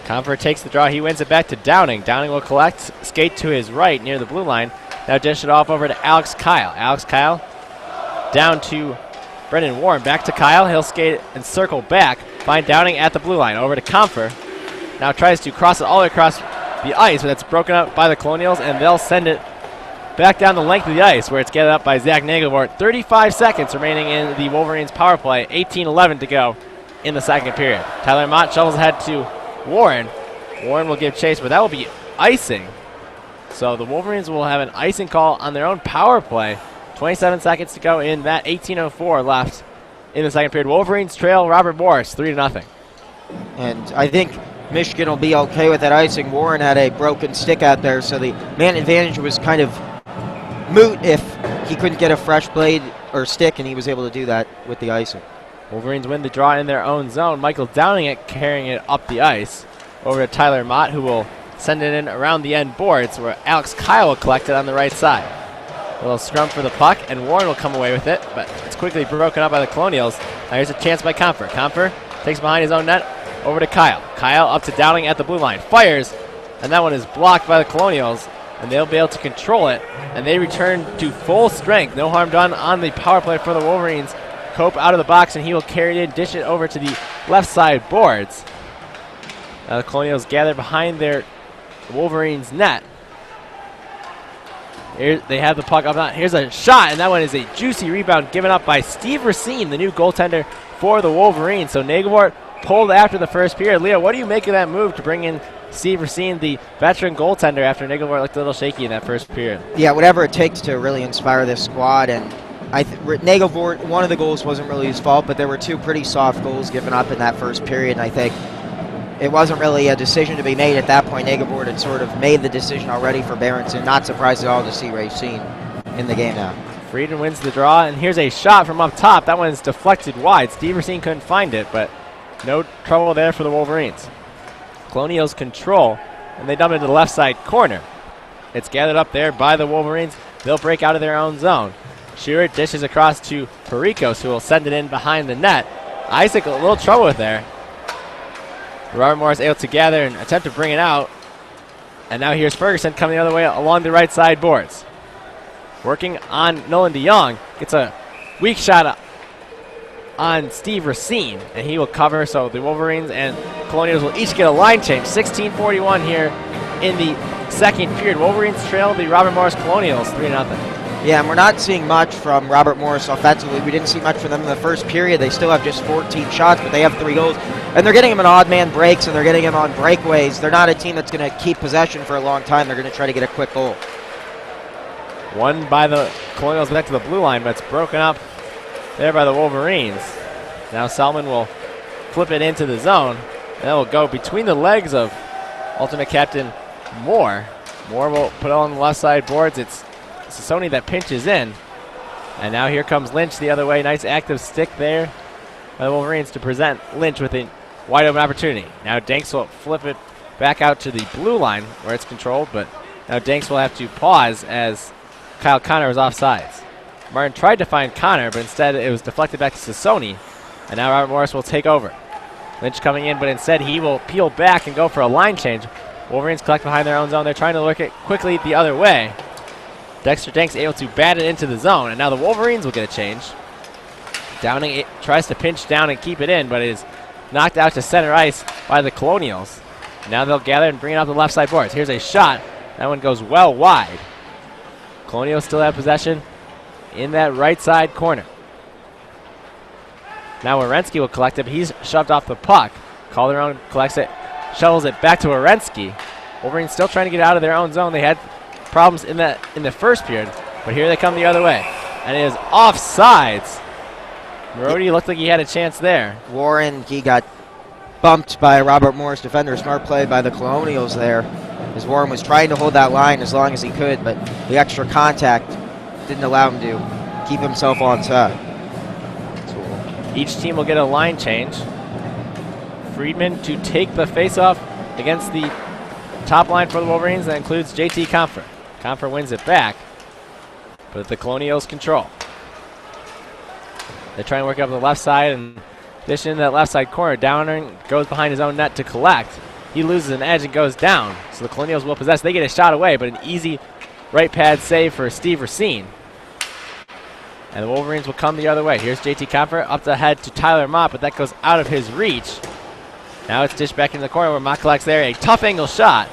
Speaker 2: Comfort takes the draw. He wins it back to Downing. Downing will collect, skate to his right near the blue line. Now dish it off over to Alex Kyle. Alex Kyle down to Brendan Warren. Back to Kyle. He'll skate and circle back. Find Downing at the blue line. Over to Comfort. Now tries to cross it all the way across the ice, but it's broken up by the Colonials, and they'll send it back down the length of the ice, where it's gathered up by Zach Nagelvort. 35 seconds remaining in the Wolverines' power play. 18:11 to go in the second period. Tyler Mott shovels ahead to Warren. Warren will give chase, but that will be icing. So the Wolverines will have an icing call on their own power play. 27 seconds to go in that. 18:04 left in the second period. Wolverines trail Robert Morris 3-0.
Speaker 1: And I think Michigan will be okay with that icing. Warren had a broken stick out there, so the man advantage was kind of moot if he couldn't get a fresh blade or stick, and he was able to do that with the icing.
Speaker 2: Wolverines win the draw in their own zone. Michael Downing it, carrying it up the ice. Over to Tyler Mott, who will send it in around the end boards, where Alex Kyle will collect it on the right side. A little scrum for the puck, and Warren will come away with it, but it's quickly broken up by the Colonials. Now here's a chance by Comfort. Comfort takes behind his own net, over to Kyle. Kyle up to Downing at the blue line. Fires, and that one is blocked by the Colonials, and they'll be able to control it, and they return to full strength. No harm done on the power play for the Wolverines. Cope out of the box, and he will carry it in, dish it over to the left side boards. Now the Colonials gather behind their Wolverines net. Here they have the puck up top. Here's a shot, and that one is a juicy rebound given up by Steve Racine, the new goaltender for the Wolverines. So Nagelvort pulled after the first period. Leo, what do you make of that move to bring in Steve Racine, the veteran goaltender, after Nagelvort looked a little shaky in that first period?
Speaker 1: Yeah, whatever it takes to really inspire this squad. And Nagelvort, one of the goals wasn't really his fault, but there were 2 pretty soft goals given up in that first period, and I think it wasn't really a decision to be made at that point. Nagelvort had sort of made the decision already for Berenson. Not surprised at all to see Racine in the game now.
Speaker 2: Friedman wins the draw, and here's a shot from up top. That one's deflected wide. Steve Racine couldn't find it, but no trouble there for the Wolverines. Colonials control, and they dump it into the left side corner. It's gathered up there by the Wolverines. They'll break out of their own zone. Shearer dishes across to Pericos, who will send it in behind the net. Isaac a little trouble with there. Robert Morris able to gather and attempt to bring it out. And now here's Ferguson coming the other way along the right side boards. Working on Nolan DeYoung. Gets a weak shot on Steve Racine, and he will cover. So the Wolverines and Colonials will each get a line change. 16:41 here in the second period. Wolverines trail the Robert Morris Colonials 3-0.
Speaker 1: Yeah, and we're not seeing much from Robert Morris offensively. We didn't see much from them in the first period. They still have just 14 shots, but they have 3 goals. And they're getting him in odd man breaks, and they're getting him on breakaways. They're not a team that's going to keep possession for a long time. They're going to try to get a quick goal.
Speaker 2: One by the Colonials back to the blue line, but it's broken up there by the Wolverines. Now Salmon will flip it into the zone. That will go between the legs of alternate captain Moore. Moore will put it on the left side boards. It's Sassoni that pinches in. And now here comes Lynch the other way. Nice active stick there by the Wolverines to present Lynch with a wide open opportunity. Now Danks will flip it back out to the blue line where it's controlled, but now Danks will have to pause as Kyle Connor was offsides. Martin tried to find Connor, but instead it was deflected back to Sassoni. And now Robert Morris will take over. Lynch coming in, but instead he will peel back and go for a line change. Wolverines collect behind their own zone. They're trying to work it quickly the other way. Dexter Danks able to bat it into the zone, and now the Wolverines will get a change. Downing it, tries to pinch down and keep it in, but it is knocked out to center ice by the Colonials. Now they'll gather and bring it up the left side boards. Here's a shot. That one goes well wide. Colonials still have possession in that right side corner. Now Wierenski will collect it, but he's shoved off the puck. Calderon collects it, shovels it back to Wierenski. Wolverines still trying to get out of their own zone. They had problems in the first period, but here they come the other way. And it is offsides. Marody looked like he had a chance there.
Speaker 1: Warren, he got bumped by a Robert Morris defender. Smart play by the Colonials there, as Warren was trying to hold that line as long as he could, but the extra contact didn't allow him to keep himself on top.
Speaker 2: Each team will get a line change. Friedman to take the faceoff against the top line for the Wolverines. That includes JT Comfer. Comfer wins it back, but the Colonials control. They try and work up the left side and dish into that left side corner. Downer goes behind his own net to collect. He loses an edge and goes down. So the Colonials will possess. They get a shot away, but an easy right pad save for Steve Racine. And the Wolverines will come the other way. Here's JT Comfer up the head to Tyler Mott, but that goes out of his reach. Now it's dished back into the corner where Mott collects there. A tough angle shot.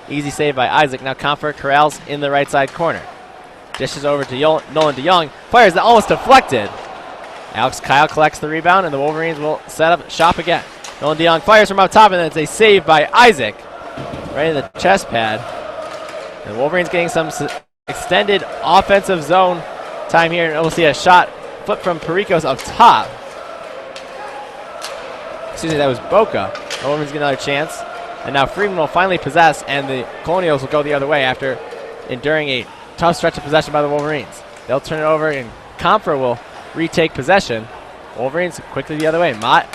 Speaker 2: Easy save by Isaac. Now Comfer corrals in the right side corner. Dishes over to Nolan DeYoung. Fires that almost deflected. Alex Kyle collects the rebound, and the Wolverines will set up shop again. Nolan DeYoung fires from up top, and it's a save by Isaac. Right in the chest pad. And the Wolverines getting some extended offensive zone time here, and we'll see a shot flip from Pericos up top. Excuse me, that was Boca. The Wolverines get another chance. And now Freeman will finally possess, and the Colonials will go the other way after enduring a tough stretch of possession by the Wolverines. They'll turn it over, and Comfer will retake possession. Wolverines quickly the other way. Mott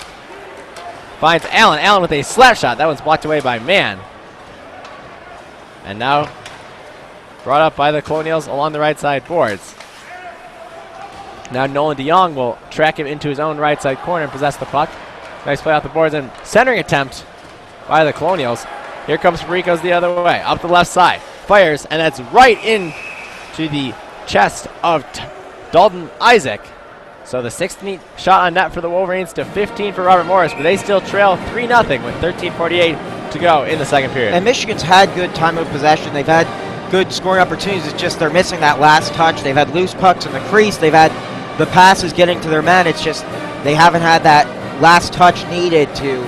Speaker 2: finds Allen. Allen with a slap shot. That one's blocked away by Mann. And now brought up by the Colonials along the right side boards. Now Nolan DeYoung will track him into his own right side corner and possess the puck. Nice play off the boards and centering attempt by the Colonials. Here comes Pericos the other way, up the left side. Fires, and that's right in to the chest of Dalton Isaac. So the 16th shot on net for the Wolverines to 15 for Robert Morris, but they still trail 3-0 with 13:48 to go in the second period.
Speaker 1: And Michigan's had good time of possession. They've had good scoring opportunities. It's just they're missing that last touch. They've had loose pucks in the crease. They've had the passes getting to their men. It's just they haven't had that last touch needed to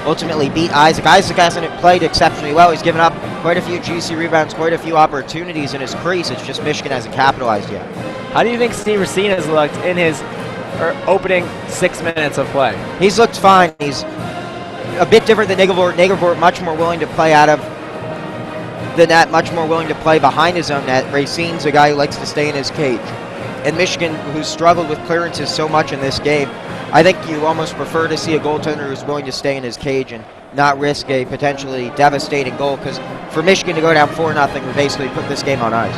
Speaker 1: ultimately beat Isaac. Isaac hasn't played exceptionally well. He's given up quite a few juicy rebounds, quite a few opportunities in his crease. It's just Michigan hasn't capitalized yet.
Speaker 2: How do you think Steve Racine has looked in his opening 6 minutes of play?
Speaker 1: He's looked fine. He's a bit different than Nagelvort. Nagelvort much more willing to play out of the net, much more willing to play behind his own net. Racine's a guy who likes to stay in his cage. And Michigan, who's struggled with clearances so much in this game, I think you almost prefer to see a goaltender who's willing to stay in his cage and not risk a potentially devastating goal, because for Michigan to go down 4-0 would basically put this game on ice.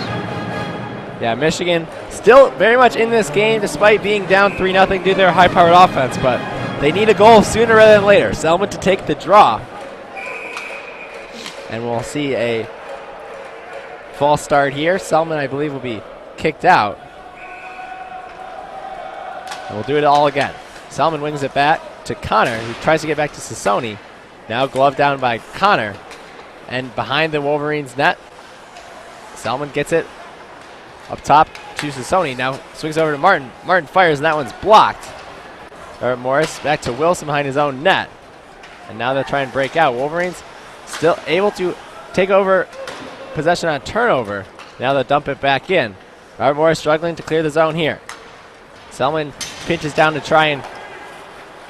Speaker 2: Yeah, Michigan still very much in this game despite being down 3-0 due to their high-powered offense, but they need a goal sooner rather than later. Selman to take the draw. And we'll see a false start here. Selman, I believe, will be kicked out. And we'll do it all again. Selman wings it back to Connor, who tries to get back to Sassoni. Now gloved down by Connor. And behind the Wolverines' net, Selman gets it up top to Sassoni. Now swings over to Martin. Martin fires, and that one's blocked. Robert Morris back to Wilson behind his own net. And now they'll try and break out. Wolverines still able to take over possession on turnover. Now they'll dump it back in. Robert Morris struggling to clear the zone here. Selman pinches down to try and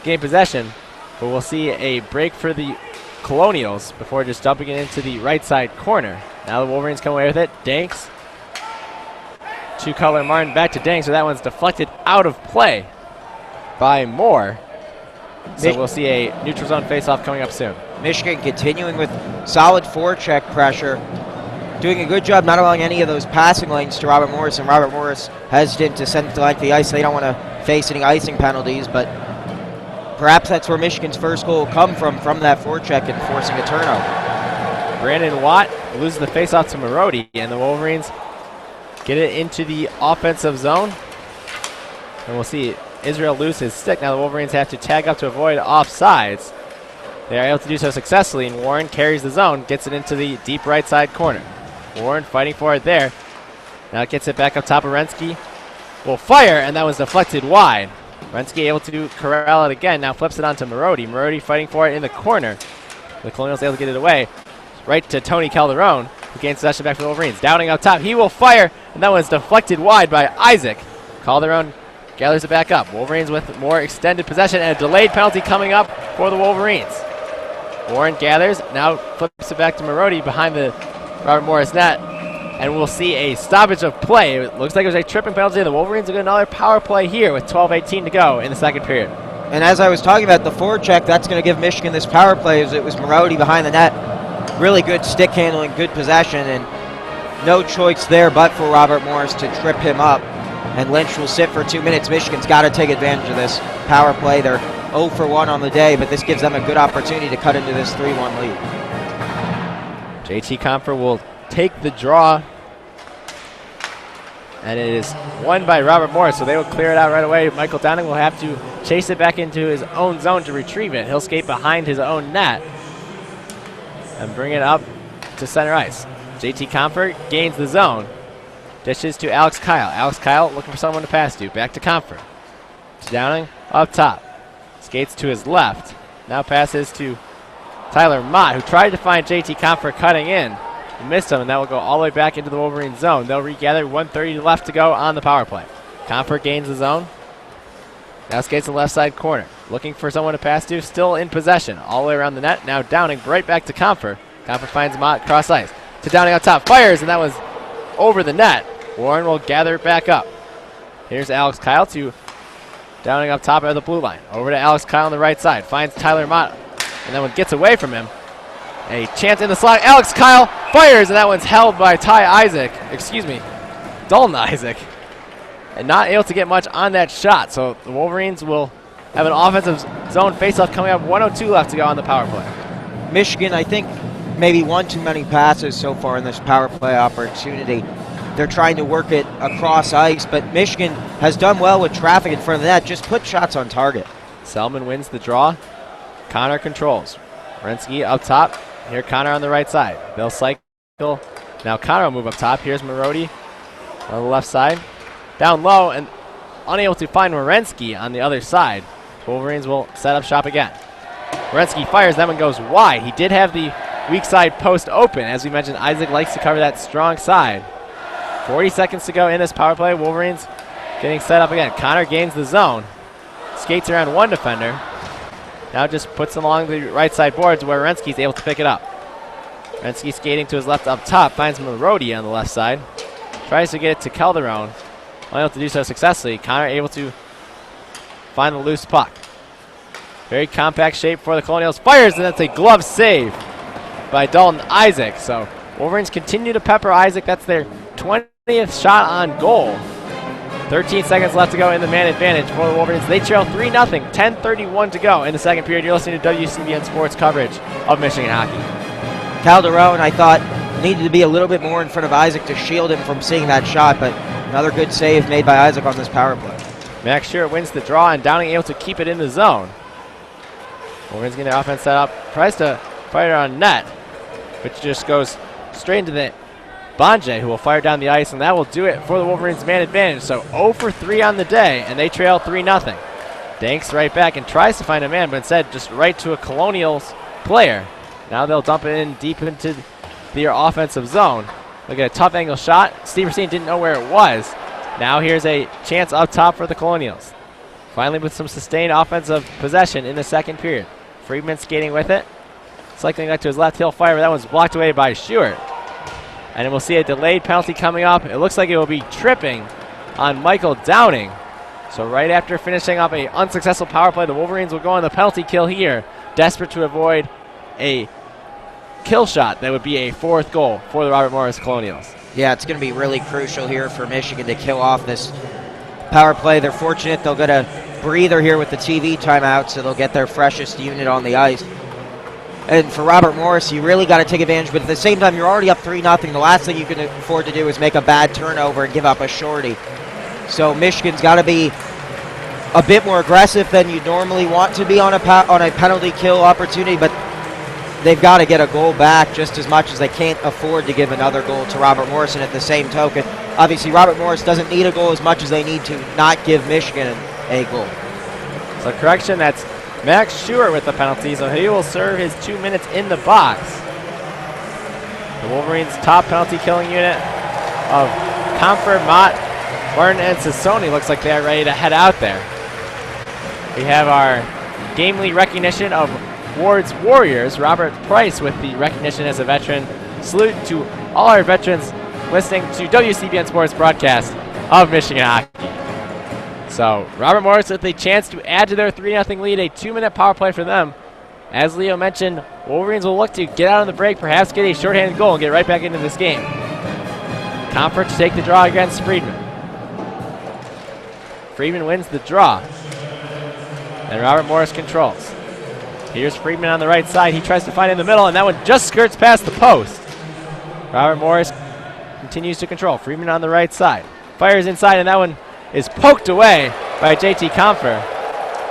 Speaker 2: gain possession, but we'll see a break for the Colonials before just dumping it into the right side corner. Now the Wolverines come away with it. Danks to Cutler Martin, back to Danks, so that one's deflected out of play by Moore. So we'll see a neutral zone faceoff coming up soon.
Speaker 1: Michigan continuing with solid forecheck pressure, doing a good job not allowing any of those passing lanes to Robert Morris, and Robert Morris hesitant to send it to like the ice. They don't want to face any icing penalties, but perhaps that's where Michigan's first goal will come from that forecheck and forcing a turnover.
Speaker 2: Brandon Watt loses the faceoff to Marody, and the Wolverines get it into the offensive zone. And we'll see Israel lose his stick. Now the Wolverines have to tag up to avoid offsides. They are able to do so successfully, and Warren carries the zone, gets it into the deep right side corner. Warren fighting for it there. Now it gets it back up top. Orensky will fire, and that was deflected wide. Orensky able to corral it again. Now flips it onto Marody. Marody fighting for it in the corner. The Colonials able to get it away. Right to Tony Calderon, who gains possession back for the Wolverines. Downing up top. He will fire, and that one's deflected wide by Isaac. Calderon gathers it back up. Wolverines with more extended possession, and a delayed penalty coming up for the Wolverines. Warren gathers, now flips it back to Marody behind the Robert Morris net, and we'll see a stoppage of play. It looks like it was a tripping penalty. The Wolverines will get another power play here with 12:18 to go in the second period.
Speaker 1: And as I was talking about the forecheck, that's going to give Michigan this power play, as it was Marody behind the net. Really good stick handling, good possession, and no choice there but for Robert Morris to trip him up. And Lynch will sit for 2 minutes. Michigan's got to take advantage of this power play. They're 0 for 1 on the day, but this gives them a good opportunity to cut into this 3-1 lead.
Speaker 2: JT Comfer will take the draw, and it is won by Robert Morris, so they will clear it out right away. Michael Downing will have to chase it back into his own zone to retrieve it. He'll skate behind his own net and bring it up to center ice. JT Comfer gains the zone. Dishes to Alex Kyle. Alex Kyle looking for someone to pass to. Back to Comfer. To Downing up top. Skates to his left. Now passes to Tyler Mott, who tried to find JT Comfer cutting in. Missed him, and that will go all the way back into the Wolverine zone. They'll regather. 1:30 left to go on the power play. Comfer gains the zone. Now skates to the left side corner. Looking for someone to pass to. Still in possession. All the way around the net. Now Downing right back to Comfer. Comfer finds Mott cross ice. To Downing up top. Fires, and that was over the net. Warren will gather it back up. Here's Alex Kyle to Downing up top of the blue line. Over to Alex Kyle on the right side. Finds Tyler Mott, and that one gets away from him. A chance in the slot. Alex Kyle fires, and that one's held by Dalton Isaac. And not able to get much on that shot. So the Wolverines will have an offensive zone faceoff coming up. 1:02 left to go on the power play.
Speaker 1: Michigan, I think, maybe one too many passes so far in this power play opportunity. They're trying to work it across ice, but Michigan has done well with traffic in front of that. Just put shots on target.
Speaker 2: Selman wins the draw. Connor controls. Rensky up top. Here Connor on the right side. They'll cycle. Now Connor will move up top. Here's Marody on the left side. Down low and unable to find Morensky on the other side. Wolverines will set up shop again. Werenski fires, that one goes wide. He did have the weak side post open. As we mentioned, Isaac likes to cover that strong side. 40 seconds to go in this power play. Wolverines getting set up again. Connor gains the zone. Skates around one defender. Now just puts along the right side boards where Werenski's able to pick it up. Werenski skating to his left up top. Finds Marodi on the left side. Tries to get it to Calderon. Unable to do so successfully. Connor able to find the loose puck. Very compact shape for the Colonials. Fires, and that's a glove save by Dalton Isaac. So Wolverines continue to pepper Isaac. That's their 20th shot on goal. 13 seconds left to go in the man advantage for the Wolverines. They trail 3-0, 10:31 to go in the second period. You're listening to WCBN Sports coverage of Michigan hockey.
Speaker 1: Calderon, I thought, needed to be a little bit more in front of Isaac to shield him from seeing that shot, but another good save made by Isaac on this power play.
Speaker 2: Max Stewart wins the draw, and Downing able to keep it in the zone. Wolverines getting the offense set up. Tries to fire it on net, which just goes straight into the Bonje, who will fire down the ice, and that will do it for the Wolverines' man advantage. So 0 for 3 on the day, and they trail 3-0. Danks right back and tries to find a man, but instead just right to a Colonials player. Now they'll dump it in deep into their offensive zone. Look at a tough angle shot. Steve Racine didn't know where it was. Now here's a chance up top for the Colonials. Finally with some sustained offensive possession in the second period. Friedman skating with it. Cycling back to his left, he'll fire, but that one's blocked away by Stewart. And then we'll see a delayed penalty coming up. It looks like it will be tripping on Michael Downing. So right after finishing up an unsuccessful power play, the Wolverines will go on the penalty kill here, desperate to avoid a kill shot that would be a 4th goal for the Robert Morris Colonials.
Speaker 1: Yeah, it's going to be really crucial here for Michigan to kill off this power play. They're fortunate they'll get a breather here with the TV timeout, so they'll get their freshest unit on the ice. And for Robert Morris, you really got to take advantage, but at the same time, you're already up 3-0. The last thing you can afford to do is make a bad turnover and give up a shorty. So Michigan's got to be a bit more aggressive than you normally want to be on a penalty kill opportunity, but they've got to get a goal back just as much as they can't afford to give another goal to Robert Morris. And at the same token, obviously Robert Morris doesn't need a goal as much as they need to not give Michigan a goal.
Speaker 2: So correction, that's Max Stewart with the penalty, so he will serve his 2 minutes in the box. The Wolverines' top penalty killing unit of Comfort, Mott, Martin, and Sassoni looks like they are ready to head out there. We have our game lead recognition of Ward's Warriors, Robert Price with the recognition as a veteran. Salute to all our veterans listening to WCBN Sports broadcast of Michigan hockey. So Robert Morris with a chance to add to their 3-0 lead, a 2-minute power play for them. As Leo mentioned, Wolverines will look to get out on the break, perhaps get a shorthanded goal and get right back into this game. Comfort to take the draw against Friedman. Friedman wins the draw. And Robert Morris controls. Here's Friedman on the right side. He tries to find in the middle, and that one just skirts past the post. Robert Morris continues to control. Friedman on the right side. Fires inside, and that one is poked away by JT Comfer.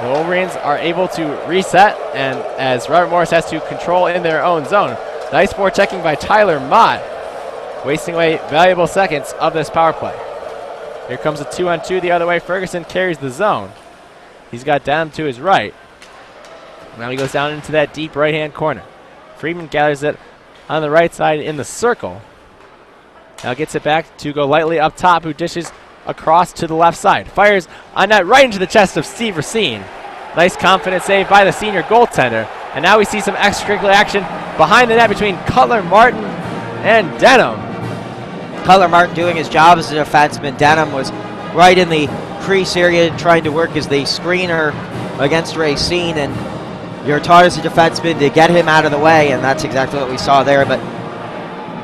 Speaker 2: The Wolverines are able to reset, and as Robert Morris has to control in their own zone. Nice forechecking by Tyler Mott, wasting away valuable seconds of this power play. Here comes a 2-on-2 the other way. Ferguson carries the zone. He's got down to his right. Now he goes down into that deep right-hand corner. Friedman gathers it on the right side in the circle. Now gets it back to go lightly up top, who dishes across to the left side. Fires on net right into the chest of Steve Racine. Nice confident save by the senior goaltender. And now we see some extracurricular action behind the net between Cutler Martin and Denham.
Speaker 1: Cutler Martin doing his job as a defenseman. Denham was right in the crease area trying to work as the screener against Racine, and you're taught as a defenseman to get him out of the way, and that's exactly what we saw there. But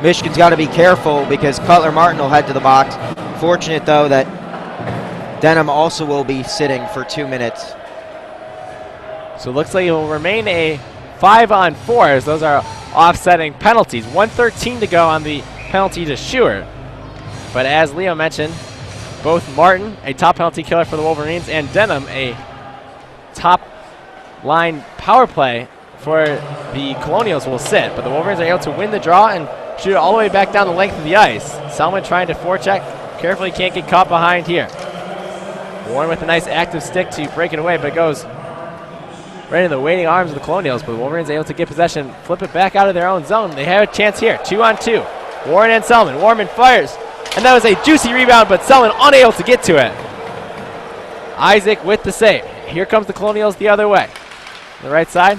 Speaker 1: Michigan's got to be careful because Cutler Martin will head to the box. Fortunate, though, that Denham also will be sitting for 2 minutes.
Speaker 2: So it looks like it will remain a 5-on-4 as those are offsetting penalties. 1:13 to go on the penalty to Stewart. But as Leo mentioned, both Martin, a top penalty killer for the Wolverines, and Denham, a top line power play for the Colonials, will sit. But the Wolverines are able to win the draw and shoot it all the way back down the length of the ice. Selman trying to forecheck. Carefully can't get caught behind here. Warren with a nice active stick to break it away, but it goes right in the waiting arms of the Colonials, but the Wolverines able to get possession, flip it back out of their own zone. They have a chance here, 2-on-2. Warren and Selman. Warren fires, and that was a juicy rebound, but Selman unable to get to it. Isaac with the save. Here comes the Colonials the other way. On the right side,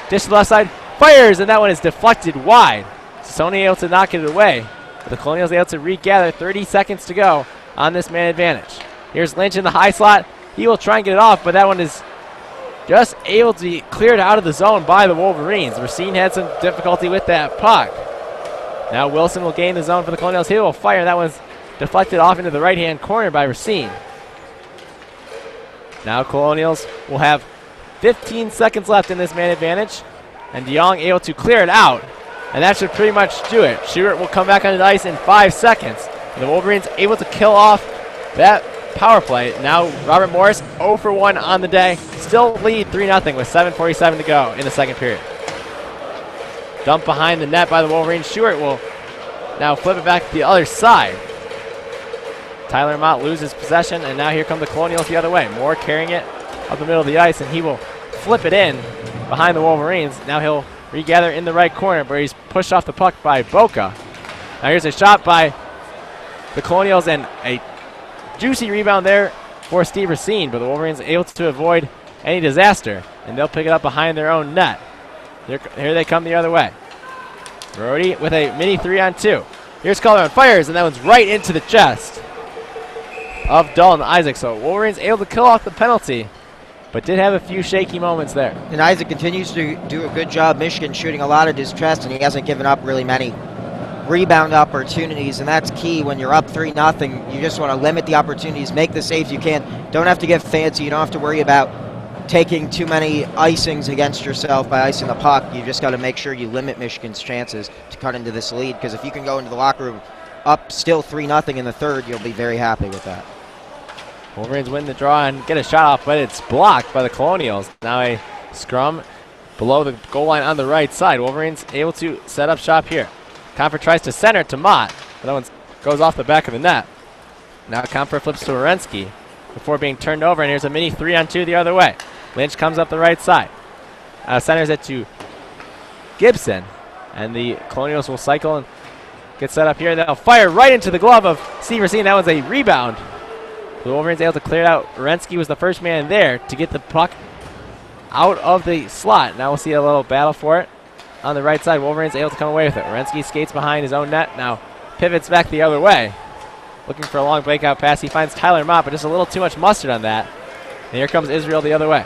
Speaker 2: dish to the left side, fires, and that one is deflected wide. Sony able to knock it away, but the Colonials able to regather. 30 seconds to go on this man advantage. Here's Lynch in the high slot. He will try and get it off, but that one is just able to be cleared out of the zone by the Wolverines. Racine had some difficulty with that puck. Now Wilson will gain the zone for the Colonials. He will fire. That one's deflected off into the right-hand corner by Racine. Now Colonials will have 15 seconds left in this man advantage, and DeYoung able to clear it out, and that should pretty much do it. Schubert will come back onto the ice in 5 seconds. And the Wolverines able to kill off that power play. Now Robert Morris 0 for 1 on the day. Still lead 3-0 with 7:47 to go in the second period. Dump behind the net by the Wolverines. Schubert will now flip it back to the other side. Tyler Mott loses possession, and now here come the Colonials the other way. Moore carrying it up the middle of the ice, and he will flip it in behind the Wolverines. Now he'll regather in the right corner, where he's pushed off the puck by Boca. Now here's a shot by the Colonials, and a juicy rebound there for Steve Racine, but the Wolverines able to avoid any disaster, and they'll pick it up behind their own net. Here they come the other way. Brody with a mini 3-on-2. Here's Calderon, fires, and that one's right into the chest of Dalton Isaac. So Wolverines able to kill off the penalty, but did have a few shaky moments there.
Speaker 1: And Isaac continues to do a good job. Michigan shooting a lot at his chest, and he hasn't given up really many rebound opportunities, and that's key when you're up 3-0. You just want to limit the opportunities, make the saves you can. Don't have to get fancy. You don't have to worry about taking too many icings against yourself by icing the puck. You just got to make sure you limit Michigan's chances to cut into this lead, because if you can go into the locker room up still 3-0 in the third, you'll be very happy with that.
Speaker 2: Wolverines win the draw and get a shot off, but it's blocked by the Colonials. Now a scrum below the goal line on the right side. Wolverines able to set up shop here. Comfort tries to center to Mott, but that one goes off the back of the net. Now Comfort flips to Orensky before being turned over, and here's a mini 3-on-2 the other way. Lynch comes up the right side. Centers it to Gibson, and the Colonials will cycle and get set up here. They'll fire right into the glove of Steve Racine. That was a rebound. The Wolverines able to clear it out. Orensky was the first man there to get the puck out of the slot. Now we'll see a little battle for it on the right side. Wolverines able to come away with it. Orensky skates behind his own net. Now pivots back the other way, looking for a long breakout pass. He finds Tyler Mott, but just a little too much mustard on that. And here comes Israel the other way.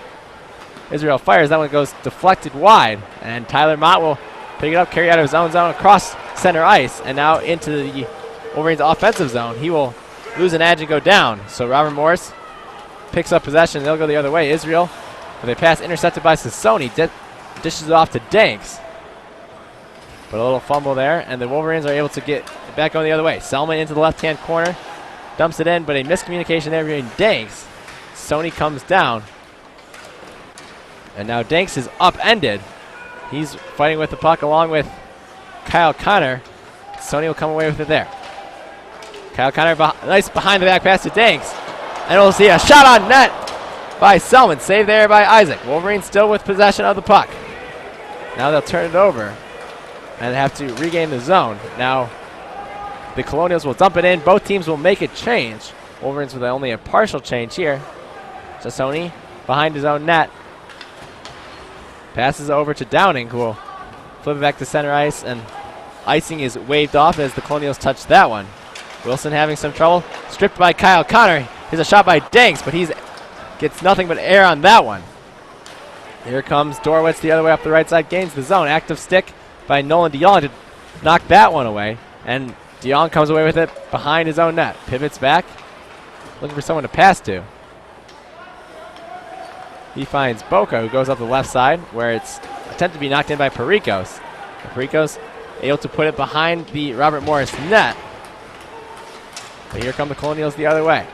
Speaker 2: Israel fires. That one goes deflected wide, and Tyler Mott will pick it up, carry out of his own zone across center ice, and now into the Wolverines' offensive zone. He will lose an edge and go down. So Robert Morris picks up possession. They'll go the other way. Israel with a pass intercepted by Sassoni. Dishes it off to Danks. But a little fumble there, and the Wolverines are able to get it back going the other way. Selman into the left-hand corner. Dumps it in, but a miscommunication there between Danks. Sony comes down. And now Danks is upended. He's fighting with the puck along with Kyle Connor. Sony will come away with it there. Kyle Connor, nice behind the back pass to Danks. And we'll see a shot on net by Selman. Save there by Isaac. Wolverines still with possession of the puck. Now they'll turn it over and have to regain the zone. Now the Colonials will dump it in. Both teams will make a change. Wolverines with only a partial change here. Sassoni behind his own net. Passes over to Downing, who will flip it back to center ice, and icing is waved off as the Colonials touch that one. Wilson having some trouble. Stripped by Kyle Connor. Here's a shot by Danks, but he gets nothing but air on that one. Here comes Dorwitz the other way up the right side. Gains the zone. Active stick by Nolan DeYoung to knock that one away. And DeYoung comes away with it behind his own net. Pivots back. Looking for someone to pass to. He finds Boca, who goes up the left side, where it's attempted to be knocked in by Pericos. Pericos able to put it behind the Robert Morris net. But here come the Colonials the other way.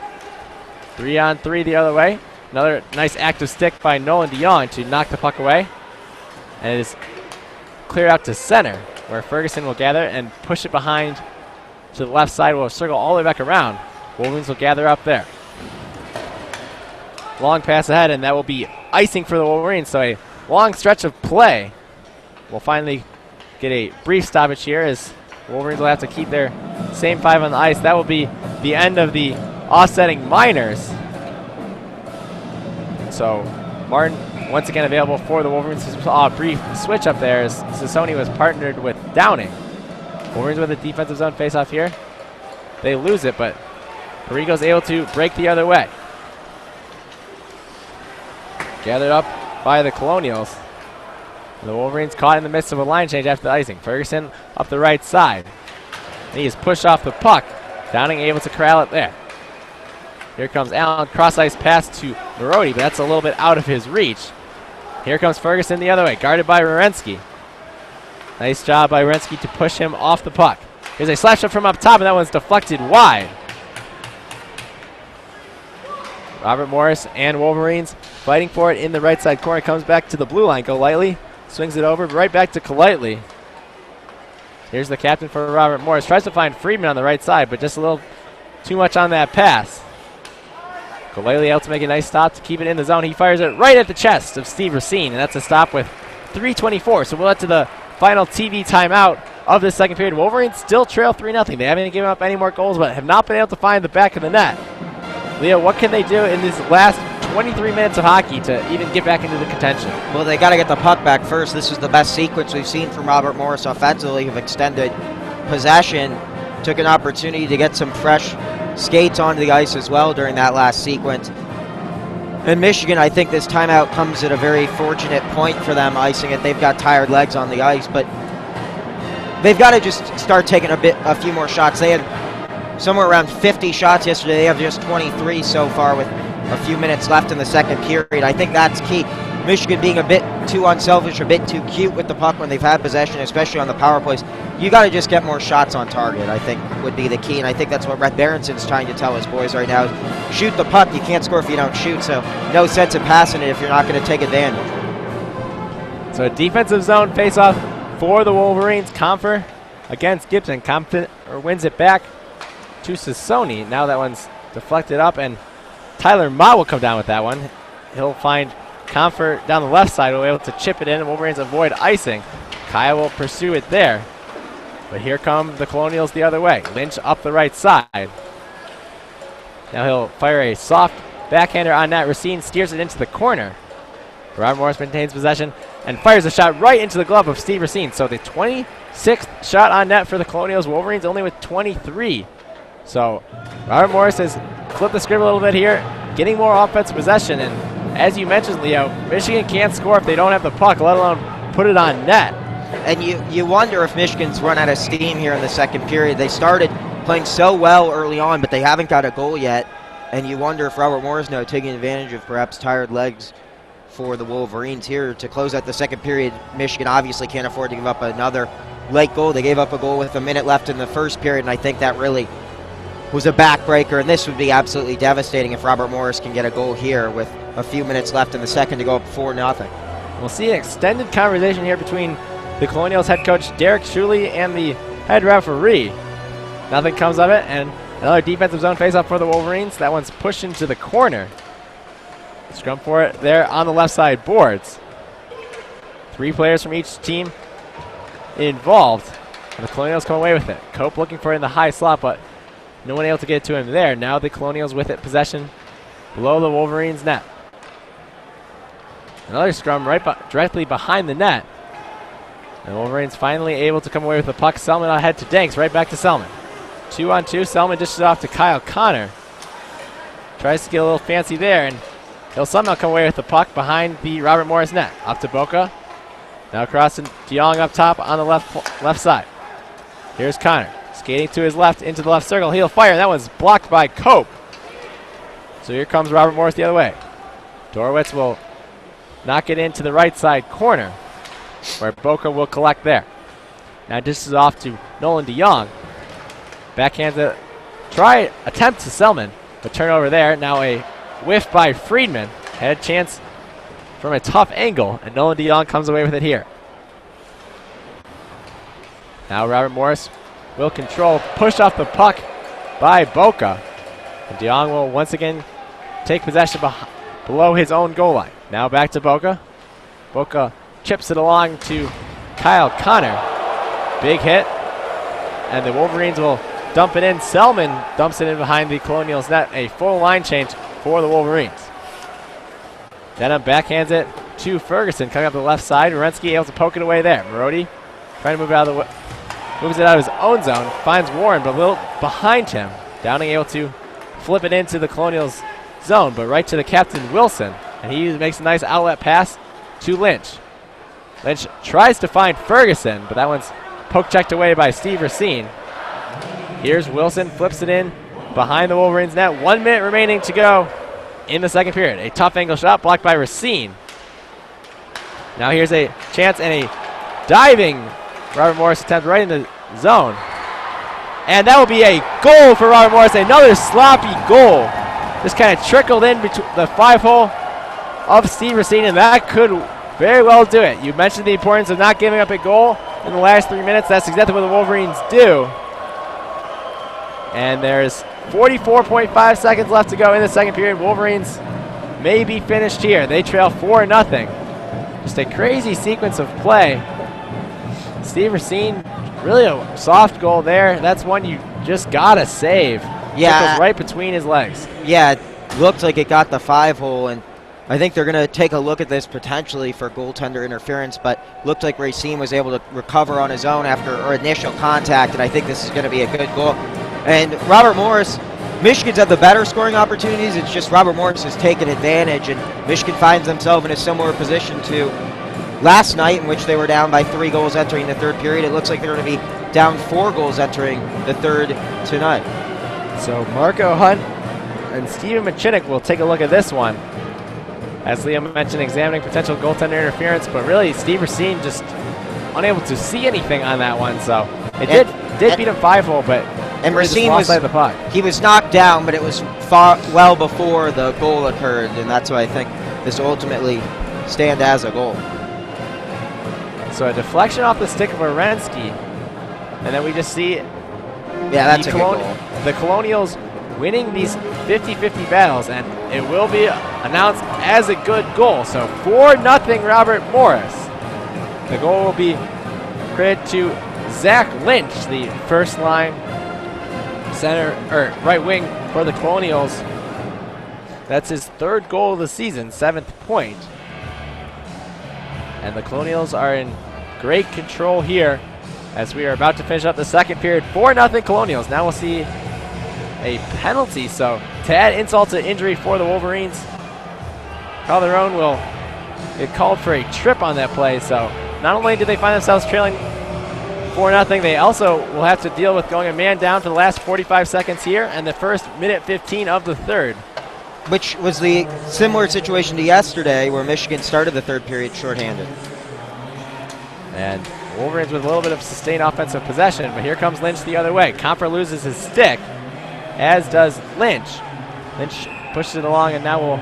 Speaker 2: 3-on-3 the other way. Another nice active stick by Nolan DeYoung to knock the puck away. And it is cleared out to center, where Ferguson will gather and push it behind to the left side. Will circle all the way back around. Wolverines will gather up there. Long pass ahead, and that will be icing for the Wolverines. So a long stretch of play. We'll finally get a brief stoppage here as Wolverines will have to keep their same 5 on the ice. That will be the end of the offsetting minors. So Martin once again available for the Wolverines. A brief switch up there as Sassoni was partnered with Downing. Wolverines with a defensive zone face-off here. They lose it, but Perigo's able to break the other way. Gathered up by the Colonials. The Wolverines caught in the midst of a line change after the icing. Ferguson up the right side. He is pushed off the puck. Downing able to corral it there. Here comes Allen. Cross-ice pass to Marodi, but that's a little bit out of his reach. Here comes Ferguson the other way, guarded by Wierenski. Nice job by Wierenski to push him off the puck. Here's a slap shot from up top, and that one's deflected wide. Robert Morris and Wolverines fighting for it in the right side corner. Comes back to the blue line. Golightly swings it over right back to Golightly. Here's the captain for Robert Morris. Tries to find Friedman on the right side, but just a little too much on that pass. Golightly able to make a nice stop to keep it in the zone. He fires it right at the chest of Steve Racine, and that's a stop with 3:24. So we'll head to the final TV timeout of this second period. Wolverines still trail 3-0. They haven't given up any more goals, but have not been able to find the back of the net. Leo, what can they do in these last 23 minutes of hockey to even get back into the contention?
Speaker 1: Well, they got to get the puck back first. This is the best sequence we've seen from Robert Morris offensively of extended possession. Took an opportunity to get some fresh skates onto the ice as well during that last sequence. And Michigan, I think this timeout comes at a very fortunate point for them icing it. They've got tired legs on the ice, but they've got to just start taking a few more shots. They had somewhere around 50 shots yesterday. They have just 23 so far with a few minutes left in the second period. I think that's key. Michigan being a bit too unselfish, a bit too cute with the puck when they've had possession, especially on the power plays. You got to just get more shots on target, I think, would be the key. And I think that's what Rhett Berenson's trying to tell his boys right now. Shoot the puck. You can't score if you don't shoot, so no sense in passing it if you're not going to take advantage.
Speaker 2: So a defensive zone face-off for the Wolverines. Comfer against Gibson. Comfer wins it back to Sassoni. Now that one's deflected up, and Tyler Ma will come down with that one. He'll find Comfort down the left side. Will be able to chip it in, and Wolverines avoid icing. Kaya will pursue it there. But here come the Colonials the other way. Lynch up the right side. Now he'll fire a soft backhander on net. Racine steers it into the corner. Robert Morris maintains possession and fires a shot right into the glove of Steve Racine. So the 26th shot on net for the Colonials. Wolverines only with 23. So Robert Morris has flipped the script a little bit here, getting more offensive possession. And as you mentioned, Leo, Michigan can't score if they don't have the puck, let alone put it on net.
Speaker 1: And you wonder if Michigan's run out of steam here in the second period. They started playing so well early on, but they haven't got a goal yet. And you wonder if Robert Morris now taking advantage of perhaps tired legs for the Wolverines here to close out the second period. Michigan obviously can't afford to give up another late goal. They gave up a goal with a minute left in the first period, and I think that really was a backbreaker, and this would be absolutely devastating if Robert Morris can get a goal here with a few minutes left in the second to go up 4-0.
Speaker 2: We'll see an extended conversation here between the Colonials head coach Derek Shuley and the head referee. Nothing comes of it, and another defensive zone faceoff for the Wolverines. That one's pushed into the corner. Scrum for it there on the left side boards. 3 players from each team involved, and the Colonials come away with it. Cope looking for it in the high slot, but no one able to get to him there. Now the Colonials with it, possession below the Wolverines' net. Another scrum directly behind the net. And the Wolverines finally able to come away with the puck. Selman ahead to Danks, right back to Selman. 2-on-2, Selman dishes it off to Kyle Connor. Tries to get a little fancy there, and he'll somehow come away with the puck behind the Robert Morris net. Up to Boca. Now crossing DeYoung up top on the left side. Here's Connor. Skating to his left into the left circle. He'll fire. That one's blocked by Cope. So here comes Robert Morris the other way. Dorowitz will knock it into the right side corner, where Boca will collect there. Now this is off to Nolan DeYoung. Backhands it. Attempt to Selman, but turnover there. Now a whiff by Friedman. Had a chance from a tough angle, and Nolan DeYoung comes away with it here. Now Robert Morris will control, push off the puck by Boca. And DeYoung will once again take possession below his own goal line. Now back to Boca. Boca chips it along to Kyle Connor. Big hit. And the Wolverines will dump it in. Selman dumps it in behind the Colonials net. A full line change for the Wolverines. Denham backhands it to Ferguson coming up the left side. Wierenski able to poke it away there. Marody trying to move it out of the moves it out of his own zone. Finds Warren, but a little behind him. Downing able to flip it into the Colonials zone, but right to the captain, Wilson. And he makes a nice outlet pass to Lynch. Lynch tries to find Ferguson, but that one's poke checked away by Steve Racine. Here's Wilson, flips it in behind the Wolverines net. 1 minute remaining to go in the second period. A tough angle shot blocked by Racine. Now here's a chance and a diving Robert Morris attempt right in the zone. And that will be a goal for Robert Morris. Another sloppy goal. Just kind of trickled in between the 5-hole of Steve Racine, and that could very well do it. You mentioned the importance of not giving up a goal in the last 3 minutes. That's exactly what the Wolverines do. And there's 44.5 seconds left to go in the second period. Wolverines may be finished here. They trail 4-0. Just a crazy sequence of play. Steve Racine, really a soft goal there. That's one you just gotta save.
Speaker 1: Yeah,
Speaker 2: it goes right between his legs.
Speaker 1: Yeah, it looked like it got the 5-hole, and I think they're going to take a look at this potentially for goaltender interference, but looked like Racine was able to recover on his own after initial contact, and I think this is going to be a good goal. And Robert Morris, Michigan's had the better scoring opportunities. It's just Robert Morris has taken advantage, and Michigan finds themselves in a similar position to last night, in which they were down by 3 goals entering the third period. It looks like they're going to be down 4 goals entering the third tonight.
Speaker 2: So Marco Hunt and Steven Machinik will take a look at this one. As Liam mentioned, examining potential goaltender interference, but really Steve Racine just unable to see anything on that one. So it did beat him 5-hole, but
Speaker 1: and Racine was
Speaker 2: the puck.
Speaker 1: He was knocked down, but it was well before the goal occurred, and that's why I think this ultimately stand as a goal.
Speaker 2: So a deflection off the stick of Wierenski, and then we just see
Speaker 1: that's a good goal.
Speaker 2: The Colonials winning these 50-50 battles, and it will be announced as a good goal. So 4-0 Robert Morris. The goal will be credited to Zach Lynch, the first line center or right wing for the Colonials. That's his 3rd goal of the season, 7th point. And the Colonials are in great control here as we are about to finish up the second period. 4-0 Colonials. Now we'll see a penalty. So to add insult to injury for the Wolverines, Calderon will get called for a trip on that play. So not only did they find themselves trailing 4-0, they also will have to deal with going a man down for the last 45 seconds here and the first minute 15 of the third.
Speaker 1: Which was the similar situation to yesterday, where Michigan started the third period shorthanded.
Speaker 2: And Wolverines with a little bit of sustained offensive possession, but here comes Lynch the other way. Comfer loses his stick, as does Lynch. Lynch pushes it along, and now we'll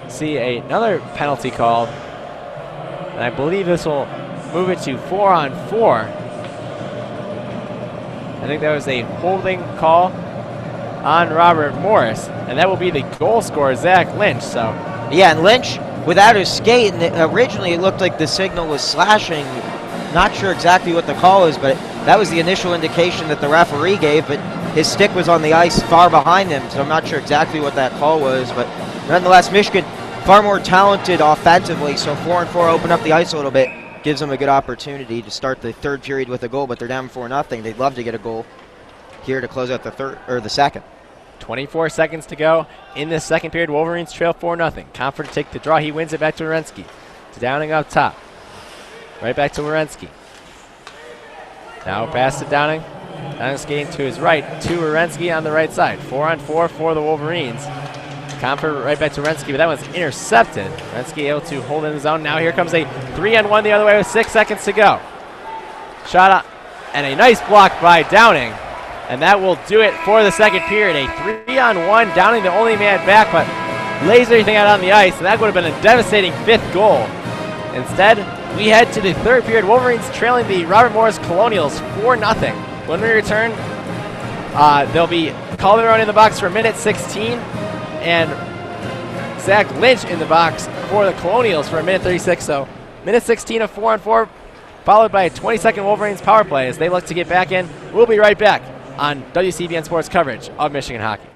Speaker 2: see another penalty called. And I believe this will move it to 4-on-4. I think that was a holding call on Robert Morris, and that will be the goal scorer, Zach Lynch. So
Speaker 1: yeah, and Lynch without his skate, and originally it looked like the signal was slashing. Not sure exactly what the call is, but that was the initial indication that the referee gave, but his stick was on the ice far behind him, so I'm not sure exactly what that call was, but nonetheless, Michigan far more talented offensively, so 4-on-4 open up the ice a little bit, gives them a good opportunity to start the third period with a goal, but they're down 4-0. They'd love to get a goal here to close out the second.
Speaker 2: 24 seconds to go in this second period. Wolverines trail 4-0. Comfort to take the draw. He wins it back to Wierenski. To Downing up top. Right back to Wierenski. Now pass to Downing. Downing skating to his right to Wierenski on the right side. 4-on-4 for the Wolverines. Comfort right back to Wierenski, but that one's intercepted. Wierenski able to hold in the zone. Now here comes a 3-on-1 the other way with 6 seconds to go. Shot up, and a nice block by Downing. And that will do it for the second period. A 3-on-1, Downing the only man back, but lays everything out on the ice, and that would have been a devastating 5th goal. Instead, we head to the third period. Wolverines trailing the Robert Morris Colonials 4-0. When we return, they'll be Calderon in the box for minute 16, and Zach Lynch in the box for the Colonials for a minute 36. So minute 16 of 4-on-4, followed by a 20-second Wolverines power play as they look to get back in. We'll be right back on WCBN Sports coverage of Michigan hockey.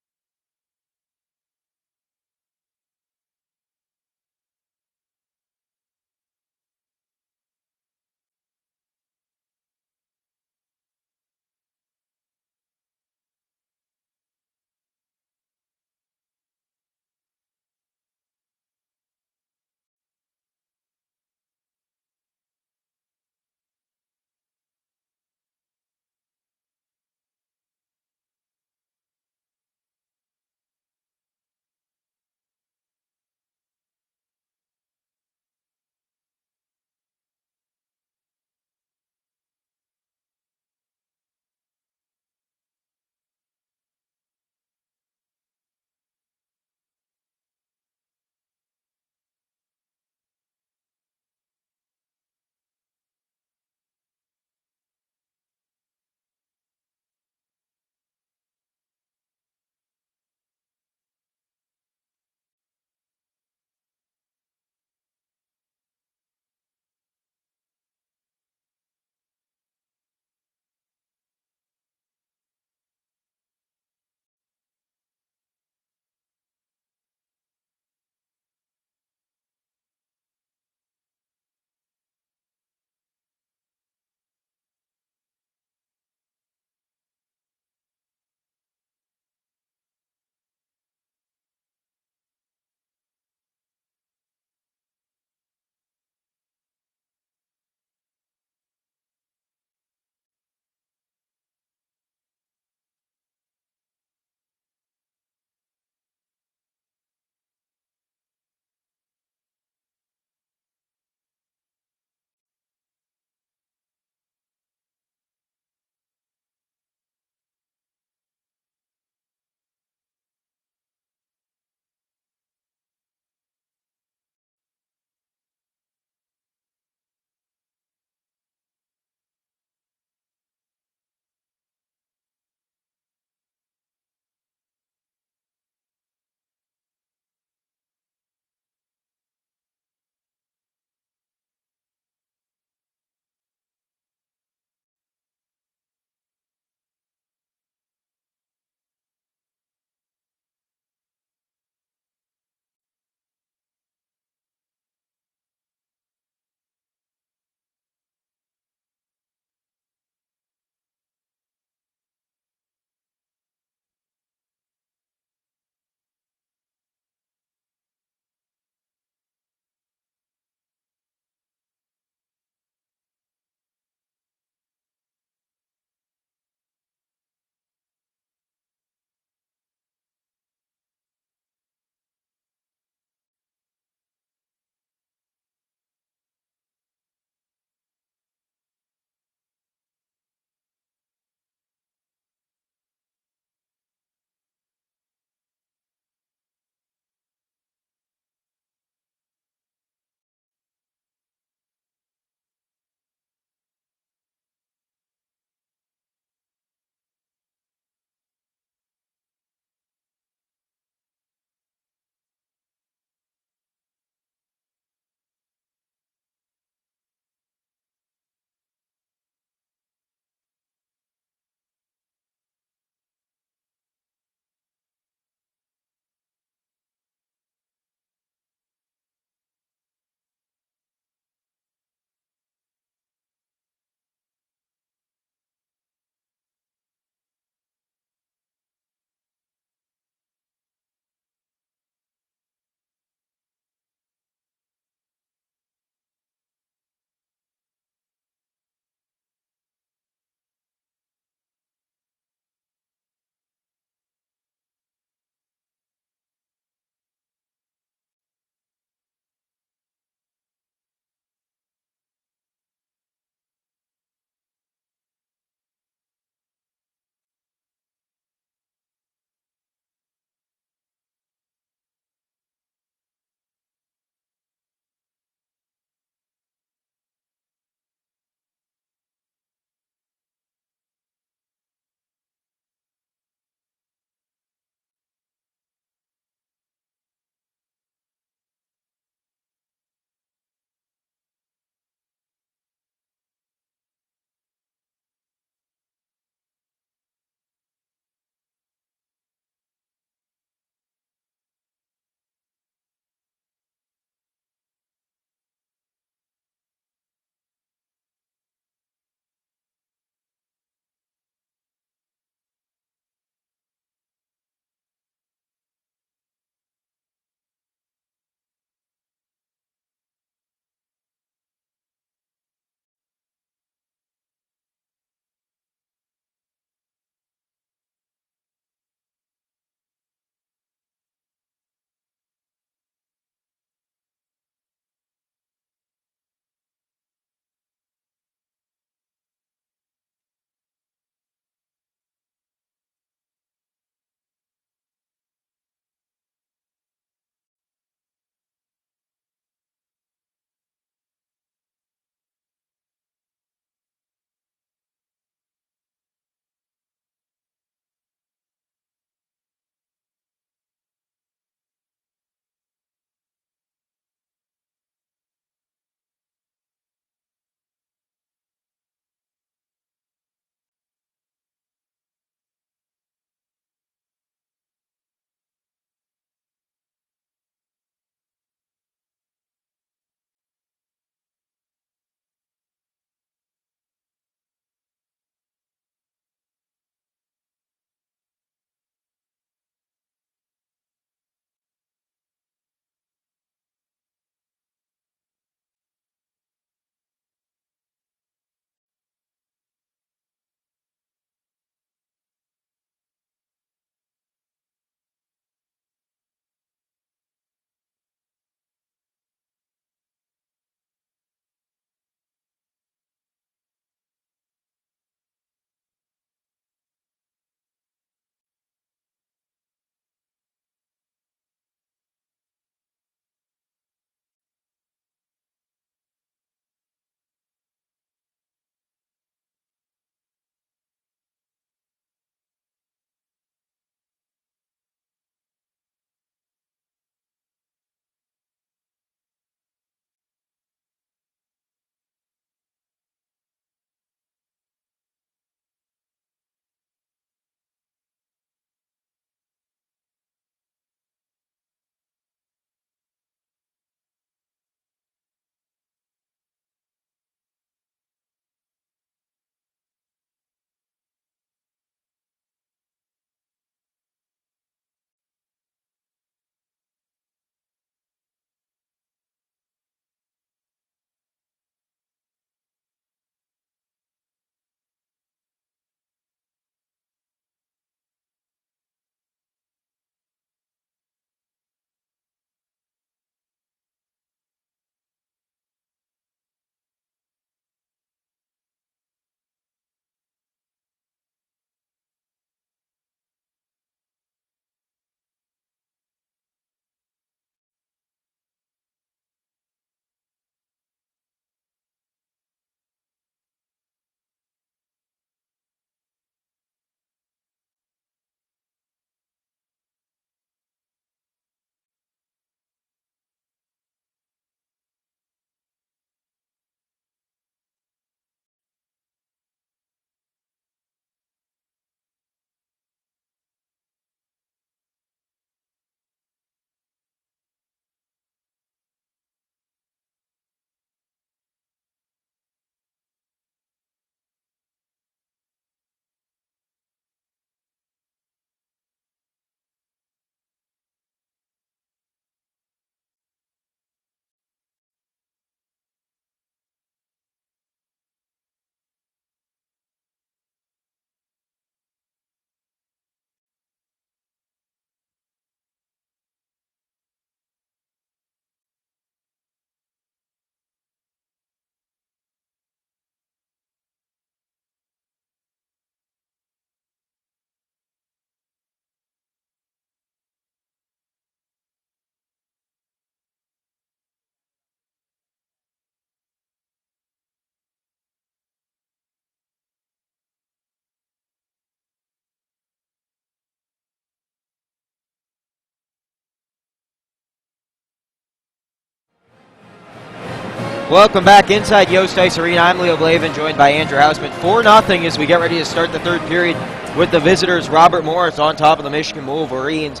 Speaker 1: Welcome back inside Yost Ice Arena. I'm Leo Blavin, joined by Andrew Hausman. 4-0 as we get ready to start the third period with the visitors. Robert Morris on top of the Michigan Wolverines.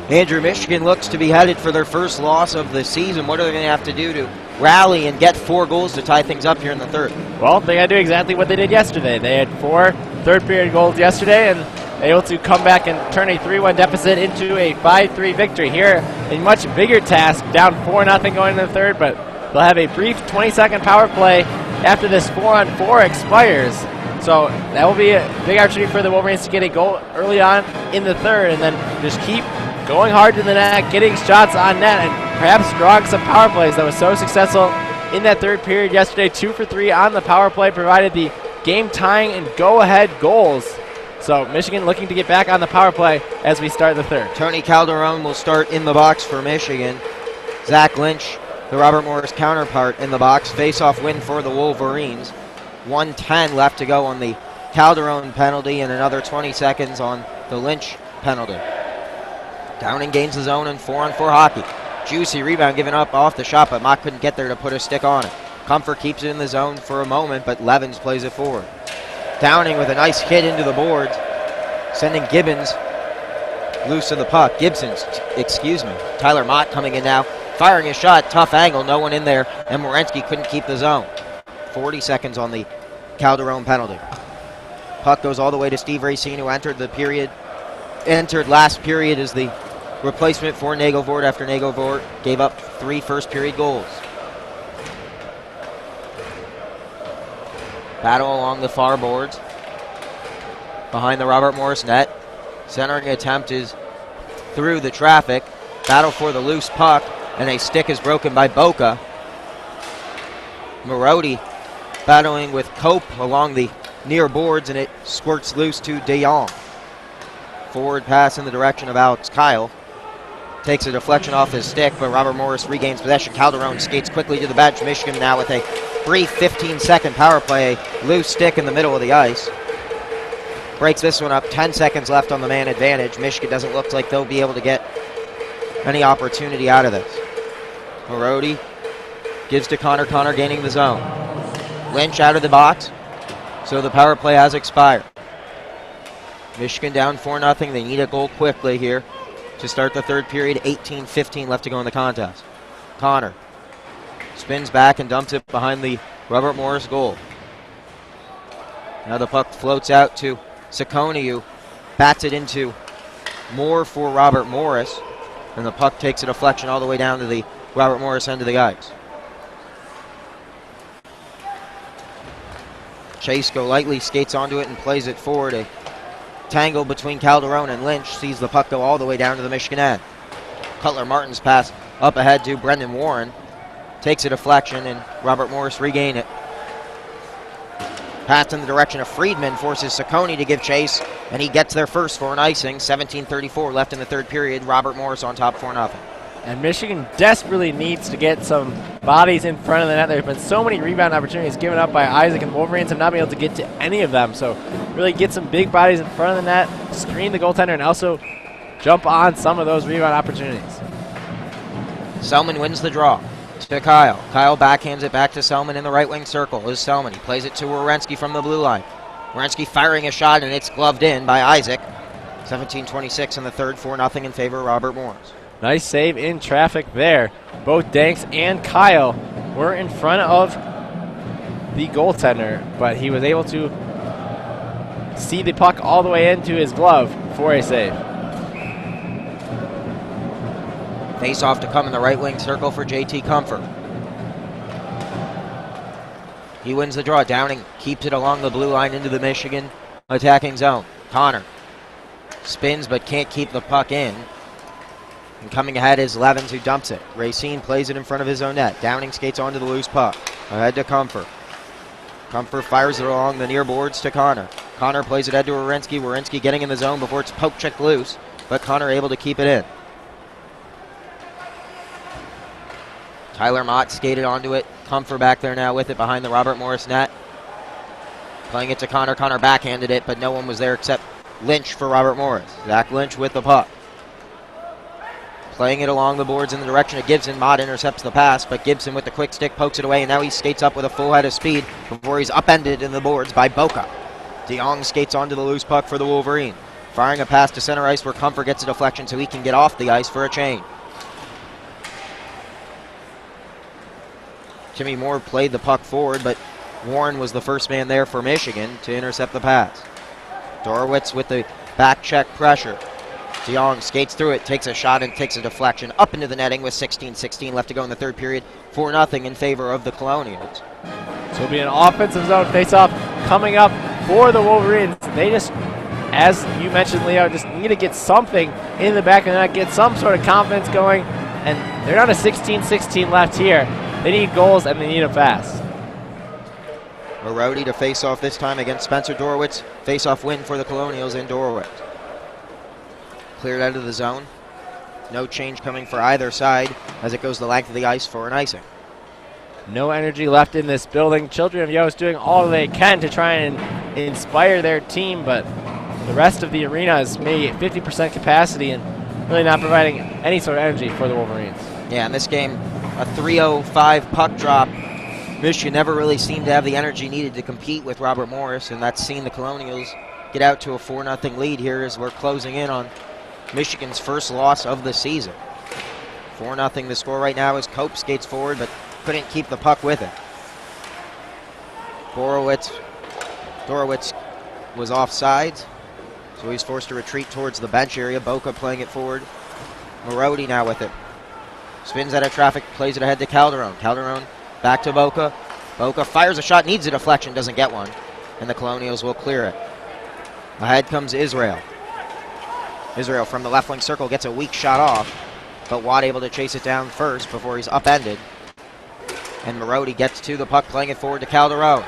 Speaker 1: Andrew, Michigan looks to be headed for their first loss of the season. What are they going to have to do to rally and get 4 goals to tie things up here in the third?
Speaker 2: Well, they got to do exactly what they did yesterday. They had 4 third-period goals yesterday and able to come back and turn a 3-1 deficit into a 5-3 victory. Here, a much bigger task, down 4-0 going into the third, but they'll have a brief 20-second power play after this 4-on-4 expires. So that will be a big opportunity for the Wolverines to get a goal early on in the third and then just keep going hard to the net, getting shots on net, and perhaps drawing some power plays. That was so successful in that third period yesterday. 2 for 3 on the power play, provided the game-tying and go-ahead goals. So Michigan looking to get back on the power play as we start the third.
Speaker 1: Tony Calderon will start in the box for Michigan. Zach Lynch, the Robert Morris counterpart, in the box. Face-off win for the Wolverines. 1:10 left to go on the Calderon penalty and another 20 seconds on the Lynch penalty. Downing gains the zone in 4-on-4 hockey. Juicy rebound given up off the shot, but Mott couldn't get there to put a stick on it. Comfort keeps it in the zone for a moment, but Levens plays it forward. Downing with a nice hit into the boards, sending Gibbons loose of the puck. Excuse me. Tyler Mott coming in now, firing a shot, tough angle, no one in there, and Morensky couldn't keep the zone. 40 seconds on the Calderon penalty. Puck goes all the way to Steve Racine, who entered last period as the replacement for Nagelvoort after Nagelvoort gave up 3 first-period goals. Battle along the far boards behind the Robert Morris net. Centering attempt is through the traffic. Battle for the loose puck, and a stick is broken by Boca. Marodi battling with Cope along the near boards, and it squirts loose to De Jong. Forward pass in the direction of Alex Kyle. Takes a deflection off his stick, but Robert Morris regains possession. Calderon skates quickly to the bench. Michigan now with a brief 15-second power play. Loose stick in the middle of the ice. Breaks this one up. 10 seconds left on the man advantage. Michigan doesn't look like they'll be able to get any opportunity out of this. Marodi gives to Connor. Connor gaining the zone. Lynch out of the box. So the power play has expired. Michigan down 4-0. They need a goal quickly here to start the third period. 18-15 left to go in the contest. Connor spins back and dumps it behind the Robert Morris goal. Now the puck floats out to Ciccone, who bats it into Moore for Robert Morris. And the puck takes a deflection all the way down to the Robert Morris end of the ice. Chase lightly skates onto it and plays it forward. A tangle between Calderon and Lynch sees the puck go all the way down to the Michigan end. Cutler Martin's pass up ahead to Brendan Warren. Takes a deflection, and Robert Morris regain it. Pass in the direction of Friedman forces Ciccone to give chase, and he gets there first for an icing. 17:34 left in the third period. Robert Morris on top 4-0.
Speaker 2: And Michigan desperately needs to get some bodies in front of the net. There have been so many rebound opportunities given up by Isaac, and Wolverines have not been able to get to any of them. So really get some big bodies in front of the net, screen the goaltender, and also jump on some of those rebound opportunities.
Speaker 1: Selman wins the draw to Kyle. Kyle backhands it back to Selman in the right wing circle. Is Selman. He plays it to Werenski from the blue line. Werenski firing a shot, and it's gloved in by Isaac. 17:26 in the third, 4-0 in favor of Robert Morris.
Speaker 2: Nice save in traffic there. Both Danks and Kyle were in front of the goaltender, but he was able to see the puck all the way into his glove for a save.
Speaker 1: Face off to come in the right wing circle for JT Comfort. He wins the draw. Downing keeps it along the blue line into the Michigan attacking zone. Connor spins but can't keep the puck in. And coming ahead is Levens, who dumps it. Racine plays it in front of his own net. Downing skates onto the loose puck. Ahead to Comfort. Comfort fires it along the near boards to Connor. Connor plays it ahead to Werenski. Werenski getting in the zone before it's poke checked loose, but Connor able to keep it in. Tyler Mott skated onto it. Comfort back there now with it behind the Robert Morris net. Playing it to Connor. Connor backhanded it, but no one was there except Lynch for Robert Morris. Zach Lynch with the puck. Playing it along the boards in the direction of Gibson. Mott intercepts the pass, but Gibson with the quick stick pokes it away, and now he skates up with a full head of speed before he's upended in the boards by Boca. DeYoung skates onto the loose puck for the Wolverine. Firing a pass to center ice where Comfort gets a deflection so he can get off the ice for a change. Jimmy Moore played the puck forward, but Warren was the first man there for Michigan to intercept the pass. Dorowitz with the back check pressure. DeYoung skates through it, takes a shot, and takes a deflection up into the netting with 16-16 left to go in the third period. 4-0 in favor of the Colonials.
Speaker 2: So it'll be an offensive zone faceoff coming up for the Wolverines. They just, as you mentioned, Leo, just need to get something in the back of the net, get some sort of confidence going, and they're down to 16-16 left here. They need goals, and they need them fast.
Speaker 1: Marody to face off this time against Spencer Dorowitz. Face-off win for the Colonials in Dorowitz. Cleared out of the zone. No change coming for either side as it goes the length of the ice for an icing.
Speaker 2: No energy left in this building. Children of Yost doing all they can to try and inspire their team, but the rest of the arena is maybe 50% capacity and really not providing any sort of energy for the Wolverines.
Speaker 1: Yeah, in this game, a 3:05 puck drop. Michigan never really seemed to have the energy needed to compete with Robert Morris, and that's seen the Colonials get out to a 4-0 lead here as we're closing in on Michigan's first loss of the season. 4-0 the score right now as Cope skates forward but couldn't keep the puck with it. Dorowitz was offsides, so he's forced to retreat towards the bench area. Boca playing it forward. Marody now with it. Spins out of traffic, plays it ahead to Calderon. Calderon back to Boca. Boca fires a shot, needs a deflection, doesn't get one, and the Colonials will clear it. Ahead comes Israel. Israel from the left wing circle gets a weak shot off, but Watt able to chase it down first before he's upended. And Marody gets to the puck, playing it forward to Calderon.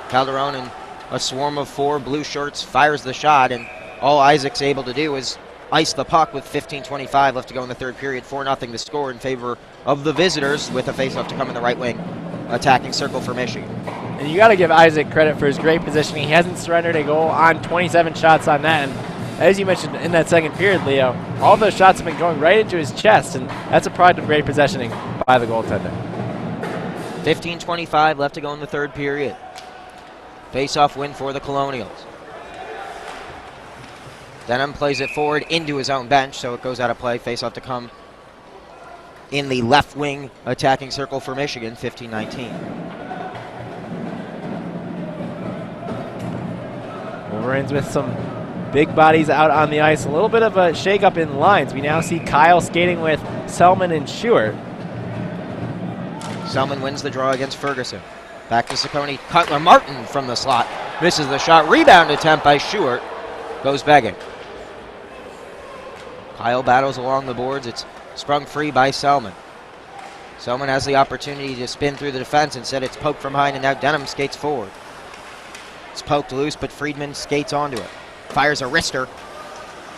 Speaker 1: Calderon in a swarm of 4 blue shirts fires the shot, and all Isaac's able to do is ice the puck with 15:25 left to go in the third period. 4-0 the score in favor of the visitors with a faceoff to come in the right wing attacking circle for Michigan.
Speaker 2: And you got to give Isaac credit for his great positioning. He hasn't surrendered a goal on 27 shots on net. And as you mentioned in that second period, Leo, all those shots have been going right into his chest, and that's a product of great positioning by the goaltender.
Speaker 1: 15:25 left to go in the third period. Face-off win for the Colonials. Denham plays it forward into his own bench, so it goes out of play. Face-off to come in the left wing attacking circle for Michigan, 15-19.
Speaker 2: Wolverines with some big bodies out on the ice. A little bit of a shake-up in lines. We now see Kyle skating with Selman and Stewart.
Speaker 1: Selman wins the draw against Ferguson. Back to Ciccone. Cutler Martin from the slot. Misses the shot. Rebound attempt by Stewart. Goes begging. Kyle battles along the boards. It's sprung free by Selman. Selman has the opportunity to spin through the defense. Instead, it's poked from behind, and now Denham skates forward. It's poked loose, but Friedman skates onto it. Fires a wrister.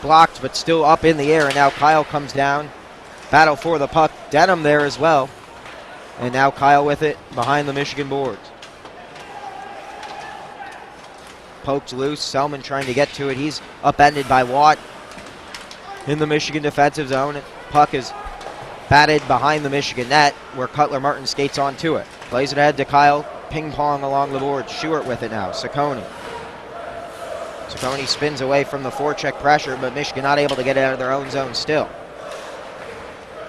Speaker 1: Blocked, but still up in the air, and now Kyle comes down. Battle for the puck. Denham there as well. And now Kyle with it behind the Michigan boards. Poked loose. Selman trying to get to it. He's upended by Watt in the Michigan defensive zone. Puck is batted behind the Michigan net where Cutler Martin skates onto it. Plays it ahead to Kyle. Ping pong along the board. Stewart with it now. Ciccone. Ciccone spins away from the forecheck pressure, but Michigan not able to get it out of their own zone still.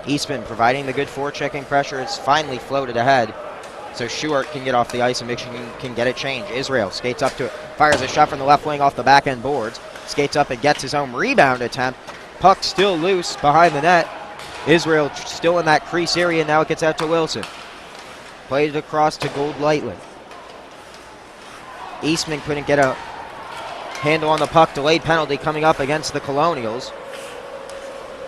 Speaker 1: Eastman providing the good forechecking pressure. It's finally floated ahead, so Stewart can get off the ice and Michigan can get it changed. Israel skates up to it. Fires a shot from the left wing off the back end boards. Skates up and gets his own rebound attempt. Puck still loose behind the net. Israel still in that crease area. Now it gets out to Wilson. Played it across to Gold Lightly. Eastman couldn't get a handle on the puck. Delayed penalty coming up against the Colonials.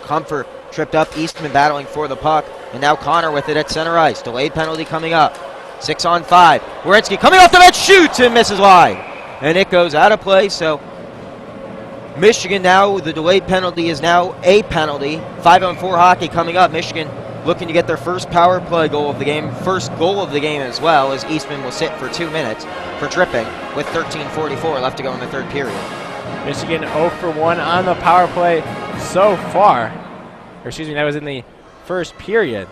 Speaker 1: Comfort tripped up. Eastman battling for the puck. And now Connor with it at center ice. Delayed penalty coming up. 6-on-5. Werenski coming off the bench. Shoots and misses wide. And it goes out of play. So Michigan now, the delayed penalty is now a penalty. 5-on-4 hockey coming up. Michigan looking to get their first power play goal of the game. First goal of the game as well, as Eastman will sit for 2 minutes for tripping with 13:44 left to go in the third period.
Speaker 2: Michigan 0 for 1 on the power play so far. or excuse me, that was in the first period.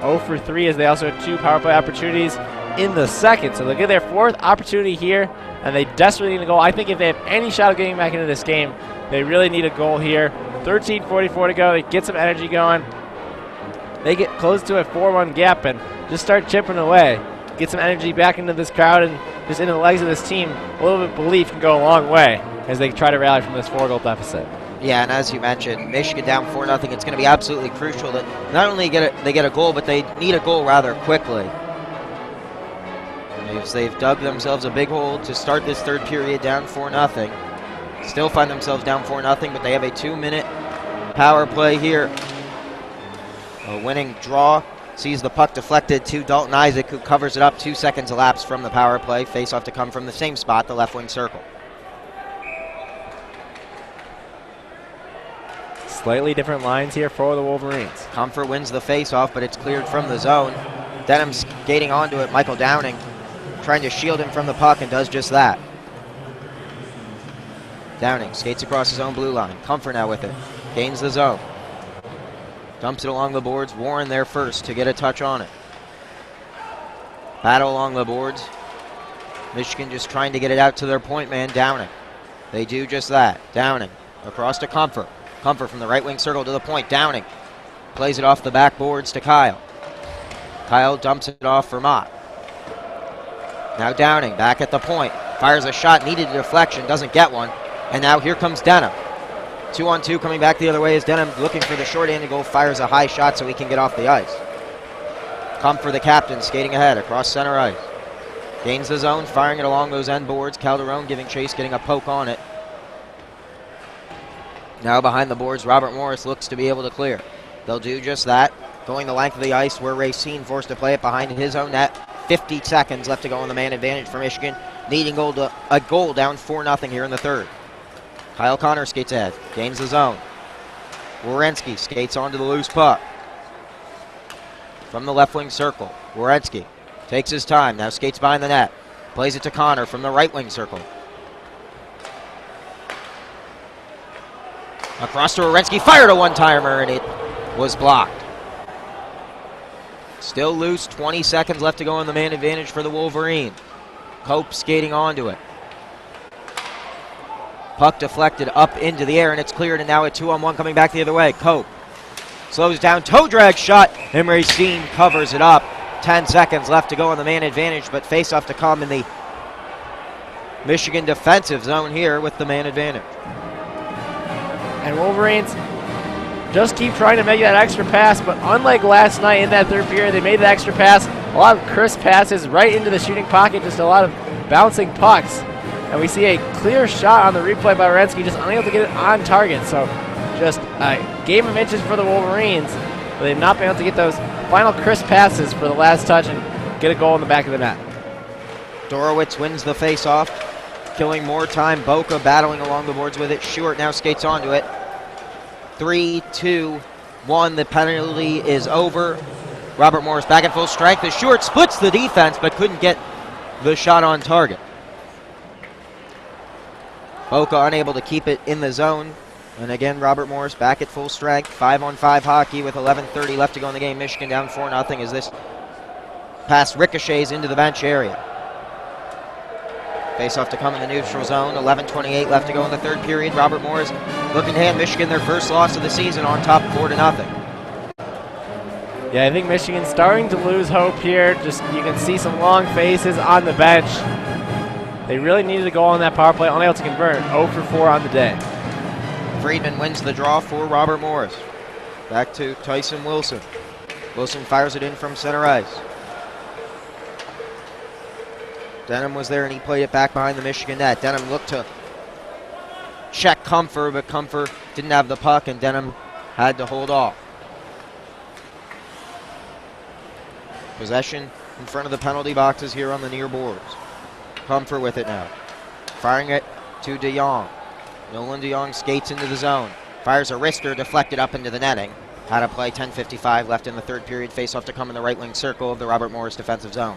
Speaker 2: 0 for 3 as they also had 2 power play opportunities in the second. So they'll get their 4th opportunity here, and they desperately need a goal. I think if they have any shot of getting back into this game, they really need a goal here. 13:44 to go. They get some energy going. They get close to a 4-1 gap and just start chipping away. Get some energy back into this crowd and just into the legs of this team. A little bit of belief can go a long way as they try to rally from this 4-goal deficit.
Speaker 1: Yeah, and as you mentioned, Michigan down 4-0. It's going to be absolutely crucial that not only they get a goal, but they need a goal rather quickly. They've dug themselves a big hole to start this third period down 4-0. Still find themselves down 4-0, but they have a 2-minute power play here. A winning draw sees the puck deflected to Dalton Isaac, who covers it up. 2 seconds elapsed from the power play. Face-off to come from the same spot, the left wing circle.
Speaker 2: Slightly different lines here for the Wolverines.
Speaker 1: Comfort wins the face-off, but it's cleared from the zone. Denham skating onto it. Michael Downing trying to shield him from the puck and does just that. Downing skates across his own blue line. Comfort now with it. Gains the zone. Dumps it along the boards. Warren there first to get a touch on it. Battle along the boards. Michigan just trying to get it out to their point man, Downing. They do just that. Downing across to Comfort. Comfort from the right wing circle to the point. Downing plays it off the backboards to Kyle. Kyle dumps it off for Mott. Now Downing back at the point. Fires a shot, needed a deflection, doesn't get one. And now here comes Denham. 2-on-2 coming back the other way as Denham looking for the short-handed goal, fires a high shot so he can get off the ice. Comfort, the captain, skating ahead across center ice. Gains the zone, firing it along those end boards. Calderon giving chase, getting a poke on it. Now behind the boards, Robert Morris looks to be able to clear. They'll do just that. Going the length of the ice, where Racine forced to play it behind his own net. 50 seconds left to go on the man advantage for Michigan. Needing a goal down 4-0 here in the third. Kyle Connor skates ahead, gains the zone. Werenski skates onto the loose puck. From the left wing circle, Werenski takes his time, now skates behind the net. Plays it to Connor from the right wing circle. Across to Werenski, fired a one-timer, and it was blocked. Still loose, 20 seconds left to go on the man advantage for the Wolverines. Cope skating onto it. Puck deflected up into the air, and it's cleared, and now a 2-on-1 coming back the other way. Cope slows down, toe drag shot, and Racine covers it up. 10 seconds left to go on the man advantage, but face-off to come in the Michigan defensive zone here with the man advantage.
Speaker 2: And Wolverines just keep trying to make that extra pass, but unlike last night in that third period, they made the extra pass. A lot of crisp passes right into the shooting pocket, just a lot of bouncing pucks. And we see a clear shot on the replay by Werenski, just unable to get it on target. So just a game of inches for the Wolverines, but they've not been able to get those final crisp passes for the last touch and get a goal in the back of the net.
Speaker 1: Dorowitz wins the face-off, killing more time. Boca battling along the boards with it. Short now skates onto it. 3, 2, 1. The penalty is over. Robert Morris back at full strength. The Short splits the defense, but couldn't get the shot on target. Boca unable to keep it in the zone. And again, Robert Morris back at full strength. 5-on-5 hockey with 11:30 left to go in the game. Michigan down 4-0 as this pass ricochets into the bench area. Face-off to come in the neutral zone. 11:28 left to go in the third period. Robert Morris looking to hand Michigan their first loss of the season on top 4-0.
Speaker 2: Yeah, I think Michigan's starting to lose hope here. Just you can see some long faces on the bench. They really needed a goal on that power play, unable to convert. 0 for 4 on the day.
Speaker 1: Friedman wins the draw for Robert Morris. Back to Tyson Wilson. Wilson fires it in from center ice. Denham was there and he played it back behind the Michigan net. Denham looked to check Comfort, but Comfort didn't have the puck and Denham had to hold off. Possession in front of the penalty boxes here on the near boards. Comfort with it now. Firing it to DeYoung. Nolan DeYoung skates into the zone. Fires a wrister, deflected up into the netting. How to play, 10:55 left in the third period. Face-off to come in the right wing circle of the Robert Morris defensive zone.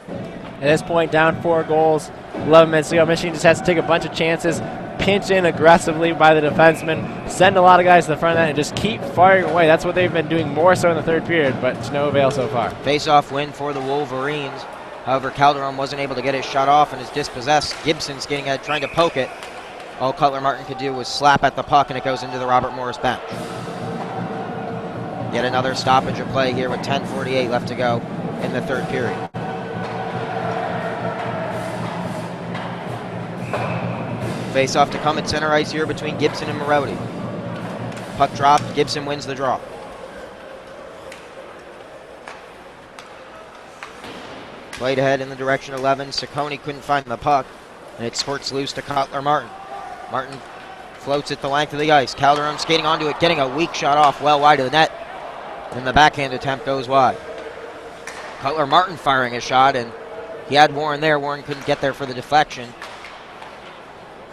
Speaker 2: At this point, down 4 goals, 11 minutes to go. Michigan just has to take a bunch of chances. pinch in aggressively by the defenseman, send a lot of guys to the front of that, and just keep firing away. That's what they've been doing more so in the third period, but to no avail so far.
Speaker 1: Face-off win for the Wolverines. However, Calderon wasn't able to get his shot off and is dispossessed. Gibson's getting ahead, trying to poke it. All Cutler Martin could do was slap at the puck, and it goes into the Robert Morris bench. Yet another stoppage of play here with 10:48 left to go in the third period. Face-off to come at center ice here between Gibson and Marody. Puck dropped. Gibson wins the draw. Played ahead in the direction of 11. Ciccone couldn't find the puck, and it squirts loose to Cutler Martin. Martin floats it the length of the ice. Calderon skating onto it, getting a weak shot off well wide of the net, and the backhand attempt goes wide. Cutler Martin firing a shot, and he had Warren there. Warren couldn't get there for the deflection.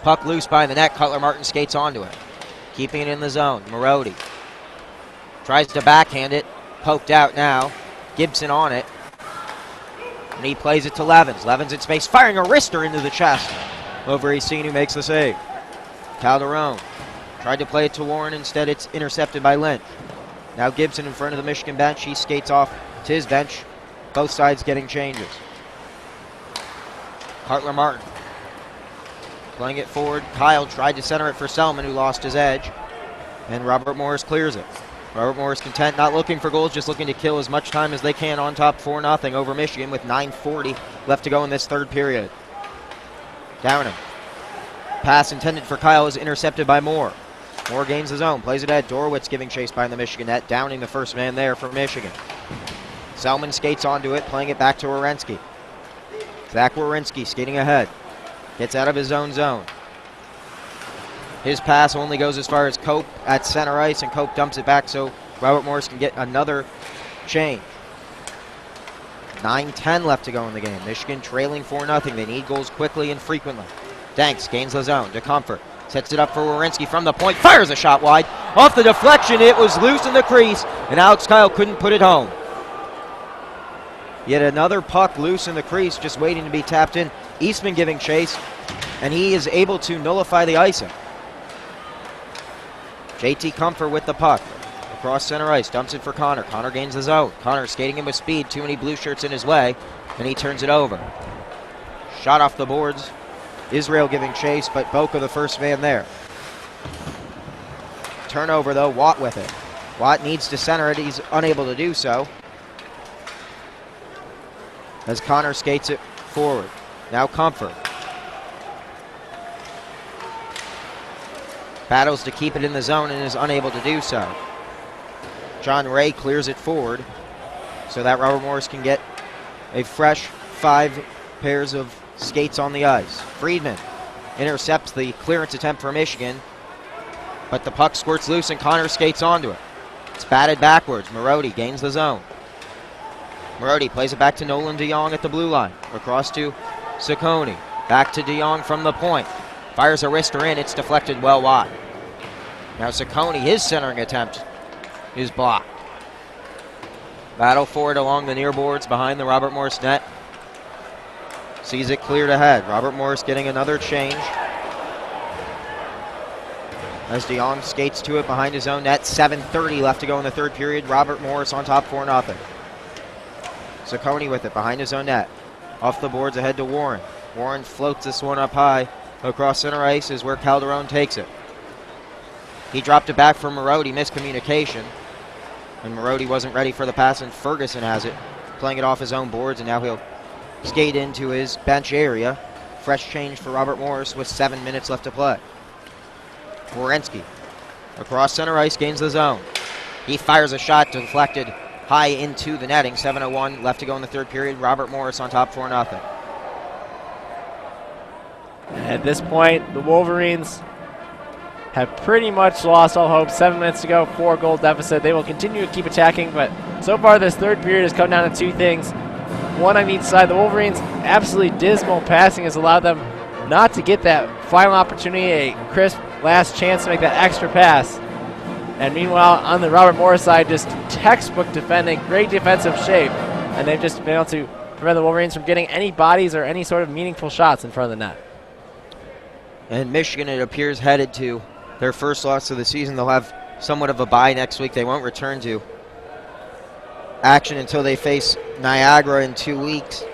Speaker 1: Puck loose by the net. Cutler Martin skates onto it, keeping it in the zone. Marody tries to backhand it. Poked out now. Gibson on it. And he plays it to Levens. Levens in space, firing a wrister into the chest. Overeasine who makes the save. Calderon tried to play it to Warren. Instead, it's intercepted by Lynch. Now Gibson in front of the Michigan bench. He skates off to his bench. Both sides getting changes. Cutler Martin playing it forward. Kyle tried to center it for Selman, who lost his edge. And Robert Morris clears it. Robert Morris content, not looking for goals, just looking to kill as much time as they can on top 4-0 over Michigan with 9:40 left to go in this third period. Downham. Pass intended for Kyle is intercepted by Moore. Moore gains his own, plays it at Dorwitz, giving chase behind the Michigan net, downing the first man there for Michigan. Selman skates onto it, playing it back to Werenski. Zach Werenski skating ahead. Gets out of his own zone. His pass only goes as far as Cope at center ice, and Cope dumps it back so Robert Morris can get another change. 9:10 left to go in the game. Michigan trailing 4-0. They need goals quickly and frequently. Danks gains the zone to Comfort. Sets it up for Werenski from the point. Fires a shot wide. Off the deflection, it was loose in the crease, and Alex Kyle couldn't put it home. Yet another puck loose in the crease, just waiting to be tapped in. Eastman giving chase, and he is able to nullify the icing. JT Comfort with the puck. Across center ice, dumps it for Connor. Connor gains the zone. Connor skating in with speed, too many blue shirts in his way, and he turns it over. Shot off the boards. Israel giving chase, but Boca the first man there. Turnover though, Watt with it. Watt needs to center it, he's unable to do so. As Connor skates it forward. Now Comfort. Battles to keep it in the zone and is unable to do so. John Ray clears it forward so that Robert Morris can get a fresh 5 pairs of skates on the ice. Friedman intercepts the clearance attempt for Michigan, but the puck squirts loose and Connor skates onto it. It's batted backwards. Marody gains the zone. Marody plays it back to Nolan DeYoung at the blue line. Across to Ciccone. Back to DeYoung from the point. Fires a wrister in. It's deflected well wide. Now Ciccone, his centering attempt is blocked. Battle for it along the near boards behind the Robert Morris net. Sees it cleared ahead. Robert Morris getting another change. As DeYoung skates to it behind his own net. 7:30 left to go in the third period. Robert Morris on top 4-0. Ciccone with it behind his own net. Off the boards ahead to Warren. Warren floats this one up high. Across center ice is where Calderon takes it. He dropped it back for Marody, miscommunication. And Marody wasn't ready for the pass, and Ferguson has it. Playing it off his own boards, and now he'll skate into his bench area. Fresh change for Robert Morris with 7 minutes left to play. Werenski across center ice gains the zone. He fires a shot deflected high into the netting. 7:01 left to go in the third period. Robert Morris on top 4-0.
Speaker 2: At this point, the Wolverines have pretty much lost all hope. 7 minutes to go, 4-goal deficit. They will continue to keep attacking, but so far this third period has come down to two things. One on each side. The Wolverines' absolutely dismal passing has allowed them not to get that final opportunity, a crisp last chance to make that extra pass. And meanwhile, on the Robert Morris side, just textbook defending, great defensive shape, and they've just been able to prevent the Wolverines from getting any bodies or any sort of meaningful shots in front of the net.
Speaker 1: And Michigan, it appears, headed to their first loss of the season. They'll have somewhat of a bye next week. They won't return to action until they face Niagara in 2 weeks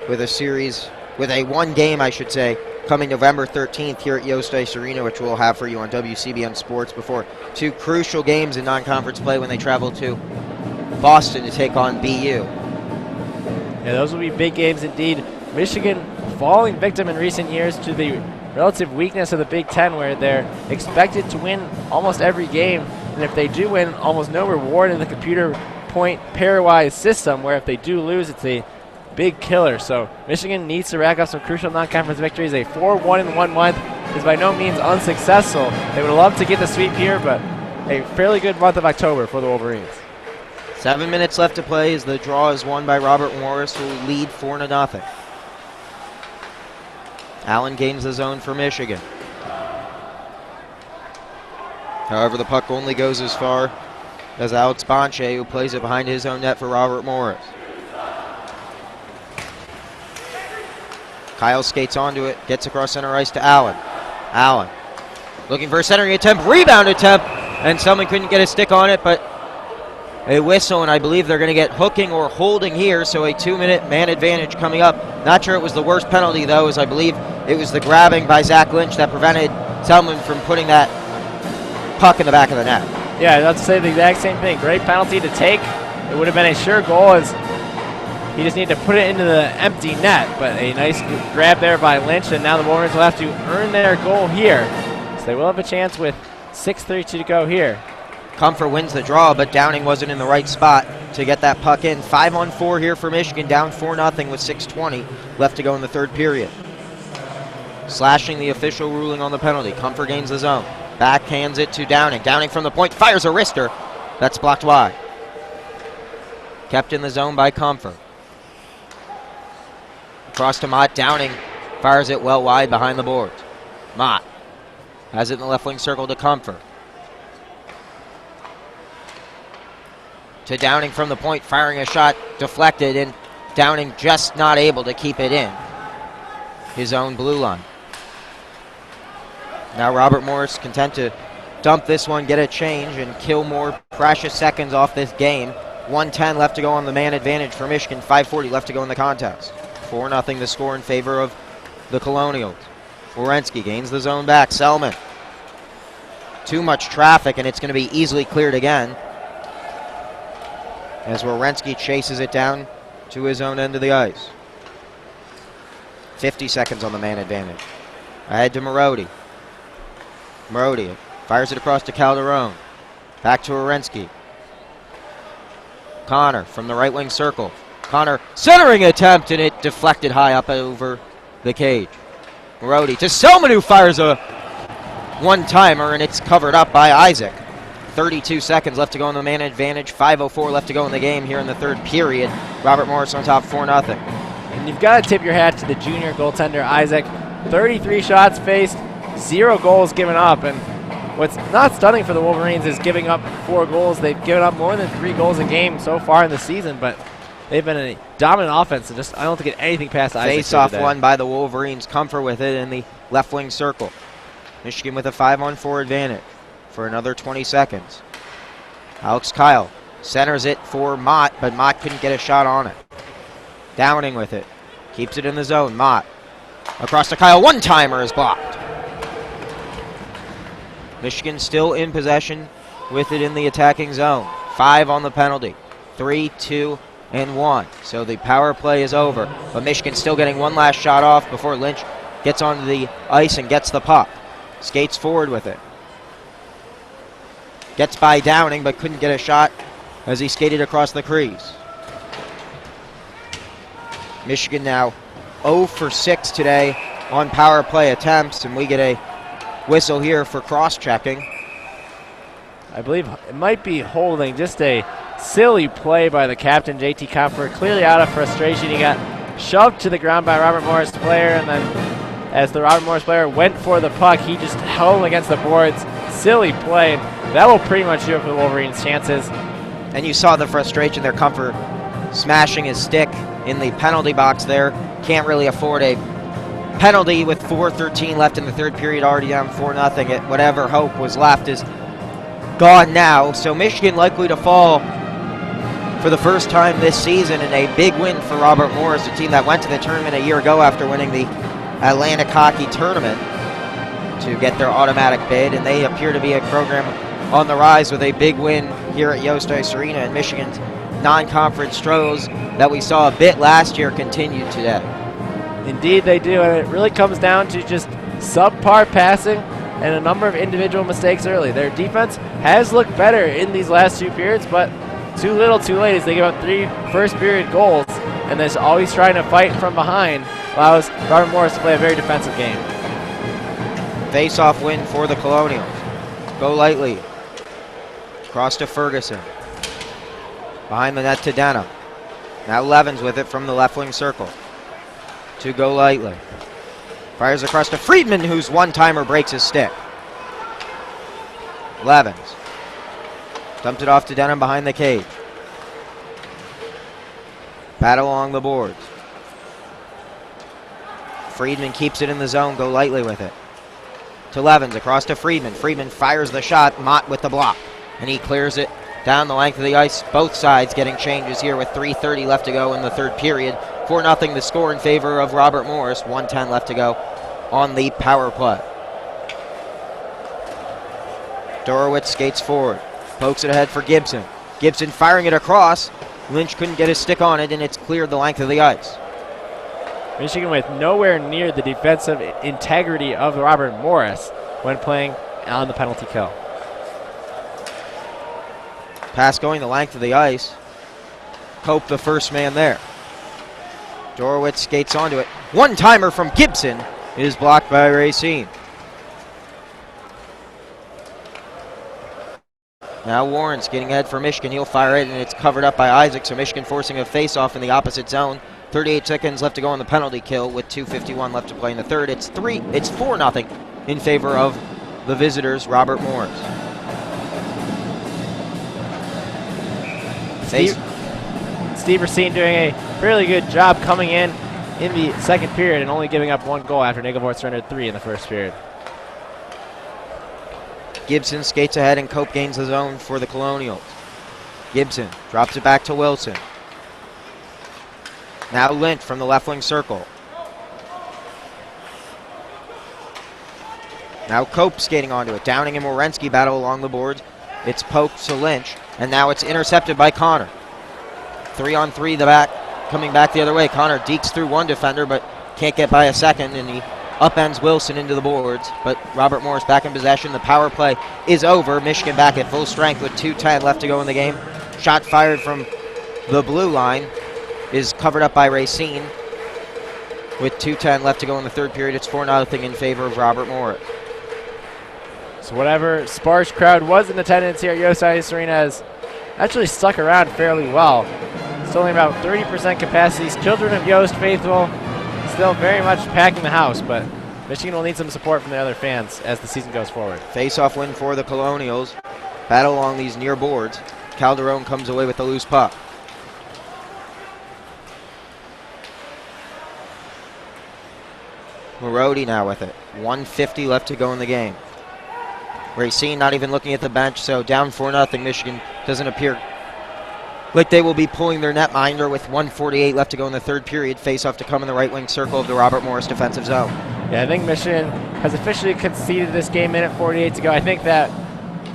Speaker 1: with a one game, I should say, coming November 13th here at Yost Ice Arena, which we'll have for you on WCBN Sports before 2 crucial games in non-conference play when they travel to Boston to take on BU.
Speaker 2: Yeah, those will be big games indeed. Michigan falling victim in recent years to the relative weakness of the Big Ten, where they're expected to win almost every game, and if they do win, almost no reward in the computer point pairwise system, where if they do lose, it's a big killer. So Michigan needs to rack up some crucial non-conference victories. A 4-1 in 1 month is by no means unsuccessful. They would love to get the sweep here, but a fairly good month of October for the Wolverines.
Speaker 1: 7 minutes left to play as the draw is won by Robert Morris, who will lead 4-0. Allen gains the zone for Michigan. However, the puck only goes as far as Alex Bonche, who plays it behind his own net for Robert Morris. Kyle skates onto it, gets across center ice to Allen. Allen looking for a centering attempt, rebound attempt, and someone couldn't get a stick on it, but a whistle, and I believe they're going to get hooking or holding here, so a 2-minute man advantage coming up. Not sure it was the worst penalty, though, as I believe it was the grabbing by Zach Lynch that prevented Selman from putting that puck in the back of the net.
Speaker 2: Yeah, I'd have to say the exact same thing. Great penalty to take. It would have been a sure goal, as he just needed to put it into the empty net, but a nice grab there by Lynch, and now the Wolverines will have to earn their goal here. So they will have a chance with 6:32 to go here.
Speaker 1: Comfort wins the draw, but Downing wasn't in the right spot to get that puck in. 5-on-4 here for Michigan, down 4-0 with 6:20 left to go in the third period. Slashing the official ruling on the penalty. Comfort gains the zone. Backhands it to Downing. Downing from the point, fires a wrister. That's blocked wide. Kept in the zone by Comfort. Across to Mott. Downing fires it well wide behind the boards. Mott has it in the left wing circle to Comfort. To Downing from the point, firing a shot, deflected, and Downing just not able to keep it in his own blue line. Now Robert Morris content to dump this one, get a change, and kill more precious seconds off this game. 1:10 left to go on the man advantage for Michigan, 5:40 left to go in the contest. 4-0 the score in favor of the Colonials. Werenski gains the zone back. Selman. Too much traffic, and it's going to be easily cleared again, as Werenski chases it down to his own end of the ice. 50 seconds on the man advantage. Ahead to Marody. Marody fires it across to Calderon. Back to Werenski. Connor from the right wing circle. Connor centering attempt, and it deflected high up over the cage. Marody to Selman, who fires a one-timer, and it's covered up by Isaac. 32 seconds left to go in the man advantage. 5:04 left to go in the game here in the third period. Robert Morris on top, 4-0.
Speaker 2: And you've got to tip your hat to the junior goaltender, Isaac. 33 shots faced, 0 goals given up. And what's not stunning for the Wolverines is giving up 4 goals. They've given up more than 3 goals a game so far in the season, but they've been a dominant offense, and just I don't think get anything past Isaac.
Speaker 1: Face-off won by the Wolverines. Comfort with it in the left wing circle. Michigan with a 5-on-4 advantage for another 20 seconds. Alex Kyle centers it for Mott, but Mott couldn't get a shot on it. Downing with it. Keeps it in the zone. Mott across to Kyle. One-timer is blocked. Michigan still in possession with it in the attacking zone. 5 on the penalty. 3, 2, and 1. So the power play is over. But Michigan still getting one last shot off before Lynch gets onto the ice and gets the puck. Skates forward with it. Gets by Downing, but couldn't get a shot as he skated across the crease. Michigan now 0 for 6 today on power play attempts, and we get a whistle here for cross-checking.
Speaker 2: I believe it might be holding. Just a silly play by the captain, JT Comfort. Clearly out of frustration. He got shoved to the ground by a Robert Morris player, and then as the Robert Morris player went for the puck, he just held him against the boards. Silly play. That will pretty much do it for the Wolverines' chances.
Speaker 1: And you saw the frustration there. Comfort smashing his stick in the penalty box there. Can't really afford a penalty with 4:13 left in the third period, already down 4-0. Whatever hope was left is gone now. So Michigan likely to fall for the first time this season in a big win for Robert Morris, a team that went to the tournament a year ago after winning the Atlantic Hockey Tournament to get their automatic bid, and they appear to be a program on the rise with a big win here at Yost Ice Arena, and Michigan's non-conference struggles that we saw a bit last year continued today.
Speaker 2: Indeed they do, and it really comes down to just subpar passing and a number of individual mistakes early. Their defense has looked better in these last two periods, but too little too late as they give up 3 first-period goals, and they're always trying to fight from behind allows Robert Morris to play a very defensive game.
Speaker 1: Face-off win for the Colonials. Go lightly. Cross to Ferguson. Behind the net to Denham. Now Levens with it from the left wing circle. To go lightly. Fires across to Friedman, whose one-timer breaks his stick. Levens. Dumped it off to Denham behind the cage. Battle along the boards. Friedman keeps it in the zone. Go lightly with it. To Levens, across to Friedman. Friedman fires the shot. Mott with the block. And he clears it down the length of the ice. Both sides getting changes here with 3:30 left to go in the third period. 4-0 the score in favor of Robert Morris. 1:10 left to go on the power play. Dorowitz skates forward. Pokes it ahead for Gibson. Gibson firing it across. Lynch couldn't get his stick on it, and it's cleared the length of the ice.
Speaker 2: Michigan with nowhere near the defensive integrity of Robert Morris when playing on the penalty kill.
Speaker 1: Pass going the length of the ice. Cope the first man there. Dorowitz skates onto it. One-timer from Gibson is blocked by Racine. Now Warren's getting ahead for Michigan. He'll fire it, and it's covered up by Isaac, so Michigan forcing a face-off in the opposite zone. 38 seconds left to go on the penalty kill with 2:51 left to play in the third. It's 4-0 in favor of the visitors, Robert Morris.
Speaker 2: Steve Racine doing a fairly good job coming in the second period and only giving up 1 goal after Nagelvort surrendered 3 in the first period.
Speaker 1: Gibson skates ahead and Cope gains the zone for the Colonials. Gibson drops it back to Wilson. Now Lynch from the left wing circle. Now Cope skating onto it. Downing and Morensky battle along the boards. It's poked to Lynch, and now it's intercepted by Connor. 3-on-3 the back, coming back the other way. Connor dekes through one defender, but can't get by a second, and he upends Wilson into the boards. But Robert Morris back in possession. The power play is over. Michigan back at full strength with 2:10 left to go in the game. Shot fired from the blue line is covered up by Racine. With 2:10 left to go in the third period, it's 4-0 in favor of Robert Morris.
Speaker 2: So whatever sparse crowd was in attendance here at Yost Ice Arena has actually stuck around fairly well. It's only about 30% capacity. Children of Yost faithful still very much packing the house, but Michigan will need some support from the other fans as the season goes forward.
Speaker 1: Face-off win for the Colonials. Battle along these near boards. Calderon comes away with the loose puck. Marodi now with it. 1:50 left to go in the game. Racine not even looking at the bench, so down 4-0. Michigan doesn't appear like they will be pulling their netminder with 1:48 left to go in the third period. Face-off to come in the right wing circle of the Robert Morris defensive zone.
Speaker 2: Yeah, I think Michigan has officially conceded this game minute 48 to go. I think that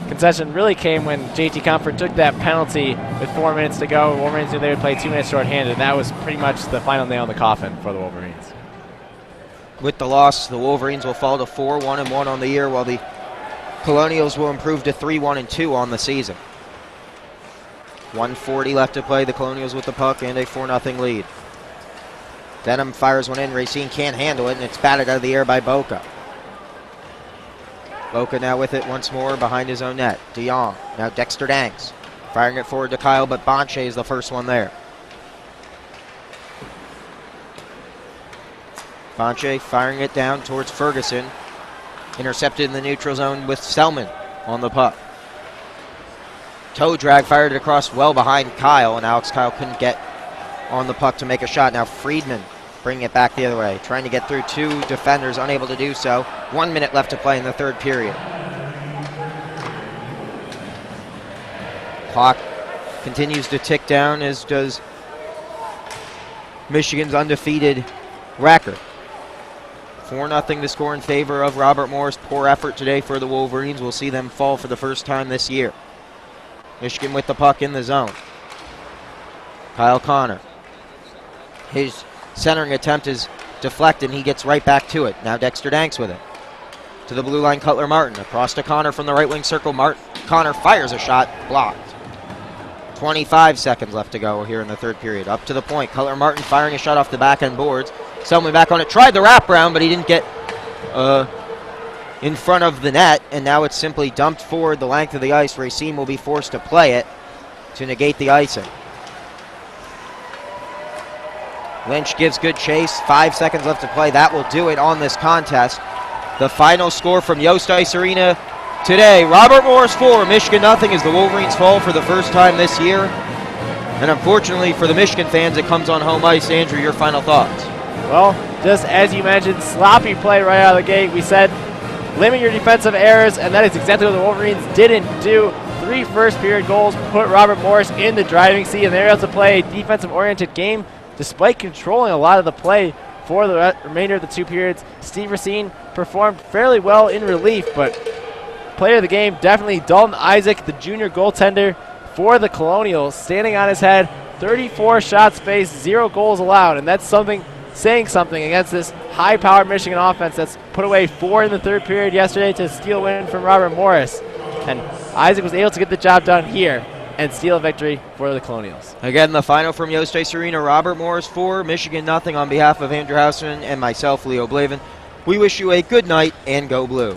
Speaker 2: concession really came when JT Comfort took that penalty with 4 minutes to go. Wolverines knew they would play 2 minutes shorthanded, and that was pretty much the final nail in the coffin for the Wolverines.
Speaker 1: With the loss, the Wolverines will fall to 4-1-1 on the year, while the Colonials will improve to 3-1-2 on the season. 1:40 left to play. The Colonials with the puck and a 4-0 lead. Denham fires one in. Racine can't handle it, and it's batted out of the air by Boca. Boca now with it once more behind his own net. DeYoung. Now Dexter Danks. Firing it forward to Kyle, but Bonche is the first one there. Bonche firing it down towards Ferguson. Intercepted in the neutral zone with Selman on the puck. Toe drag fired it across well behind Kyle, and Alex Kyle couldn't get on the puck to make a shot. Now Friedman bringing it back the other way. Trying to get through two defenders, unable to do so. 1 minute left to play in the third period. Clock continues to tick down, as does Michigan's undefeated record. 4-0 to score in favor of Robert Morris. Poor effort today for the Wolverines. We'll see them fall for the first time this year. Michigan with the puck in the zone. Kyle Connor. His centering attempt is deflected, and he gets right back to it. Now Dexter Danks with it. To the blue line, Cutler Martin. Across to Connor from the right wing circle. Connor fires a shot, blocked. 25 seconds left to go here in the third period. Up to the point. Cutler Martin firing a shot off the back end boards. Selman back on it. Tried the wraparound, but he didn't get in front of the net, and now it's simply dumped forward the length of the ice. Racine will be forced to play it to negate the icing. Lynch gives good chase. 5 seconds left to play. That will do it on this contest. The final score from Yost Ice Arena today: Robert Morris 4, Michigan nothing, as the Wolverines fall for the first time this year. And unfortunately for the Michigan fans, it comes on home ice. Andrew, your final thoughts?
Speaker 2: Well, just as you mentioned, sloppy play right out of the gate. We said limit your defensive errors, and that is exactly what the Wolverines didn't do. 3 first-period goals put Robert Morris in the driving seat, and they were able to play a defensive-oriented game despite controlling a lot of the play for the remainder of the 2 periods. Steve Racine performed fairly well in relief, but player of the game, definitely Dalton Isaac, the junior goaltender for the Colonials, standing on his head. 34 shots faced, 0 goals allowed, and that's saying something against this high-powered Michigan offense that's put away 4 in the third period yesterday to steal a win from Robert Morris. And Isaac was able to get the job done here and steal a victory for the Colonials.
Speaker 1: Again, the final from Yost Ice Arena: Robert Morris 4, Michigan nothing. On behalf of Andrew Houseman and myself, Leo Blavin, we wish you a good night and go blue.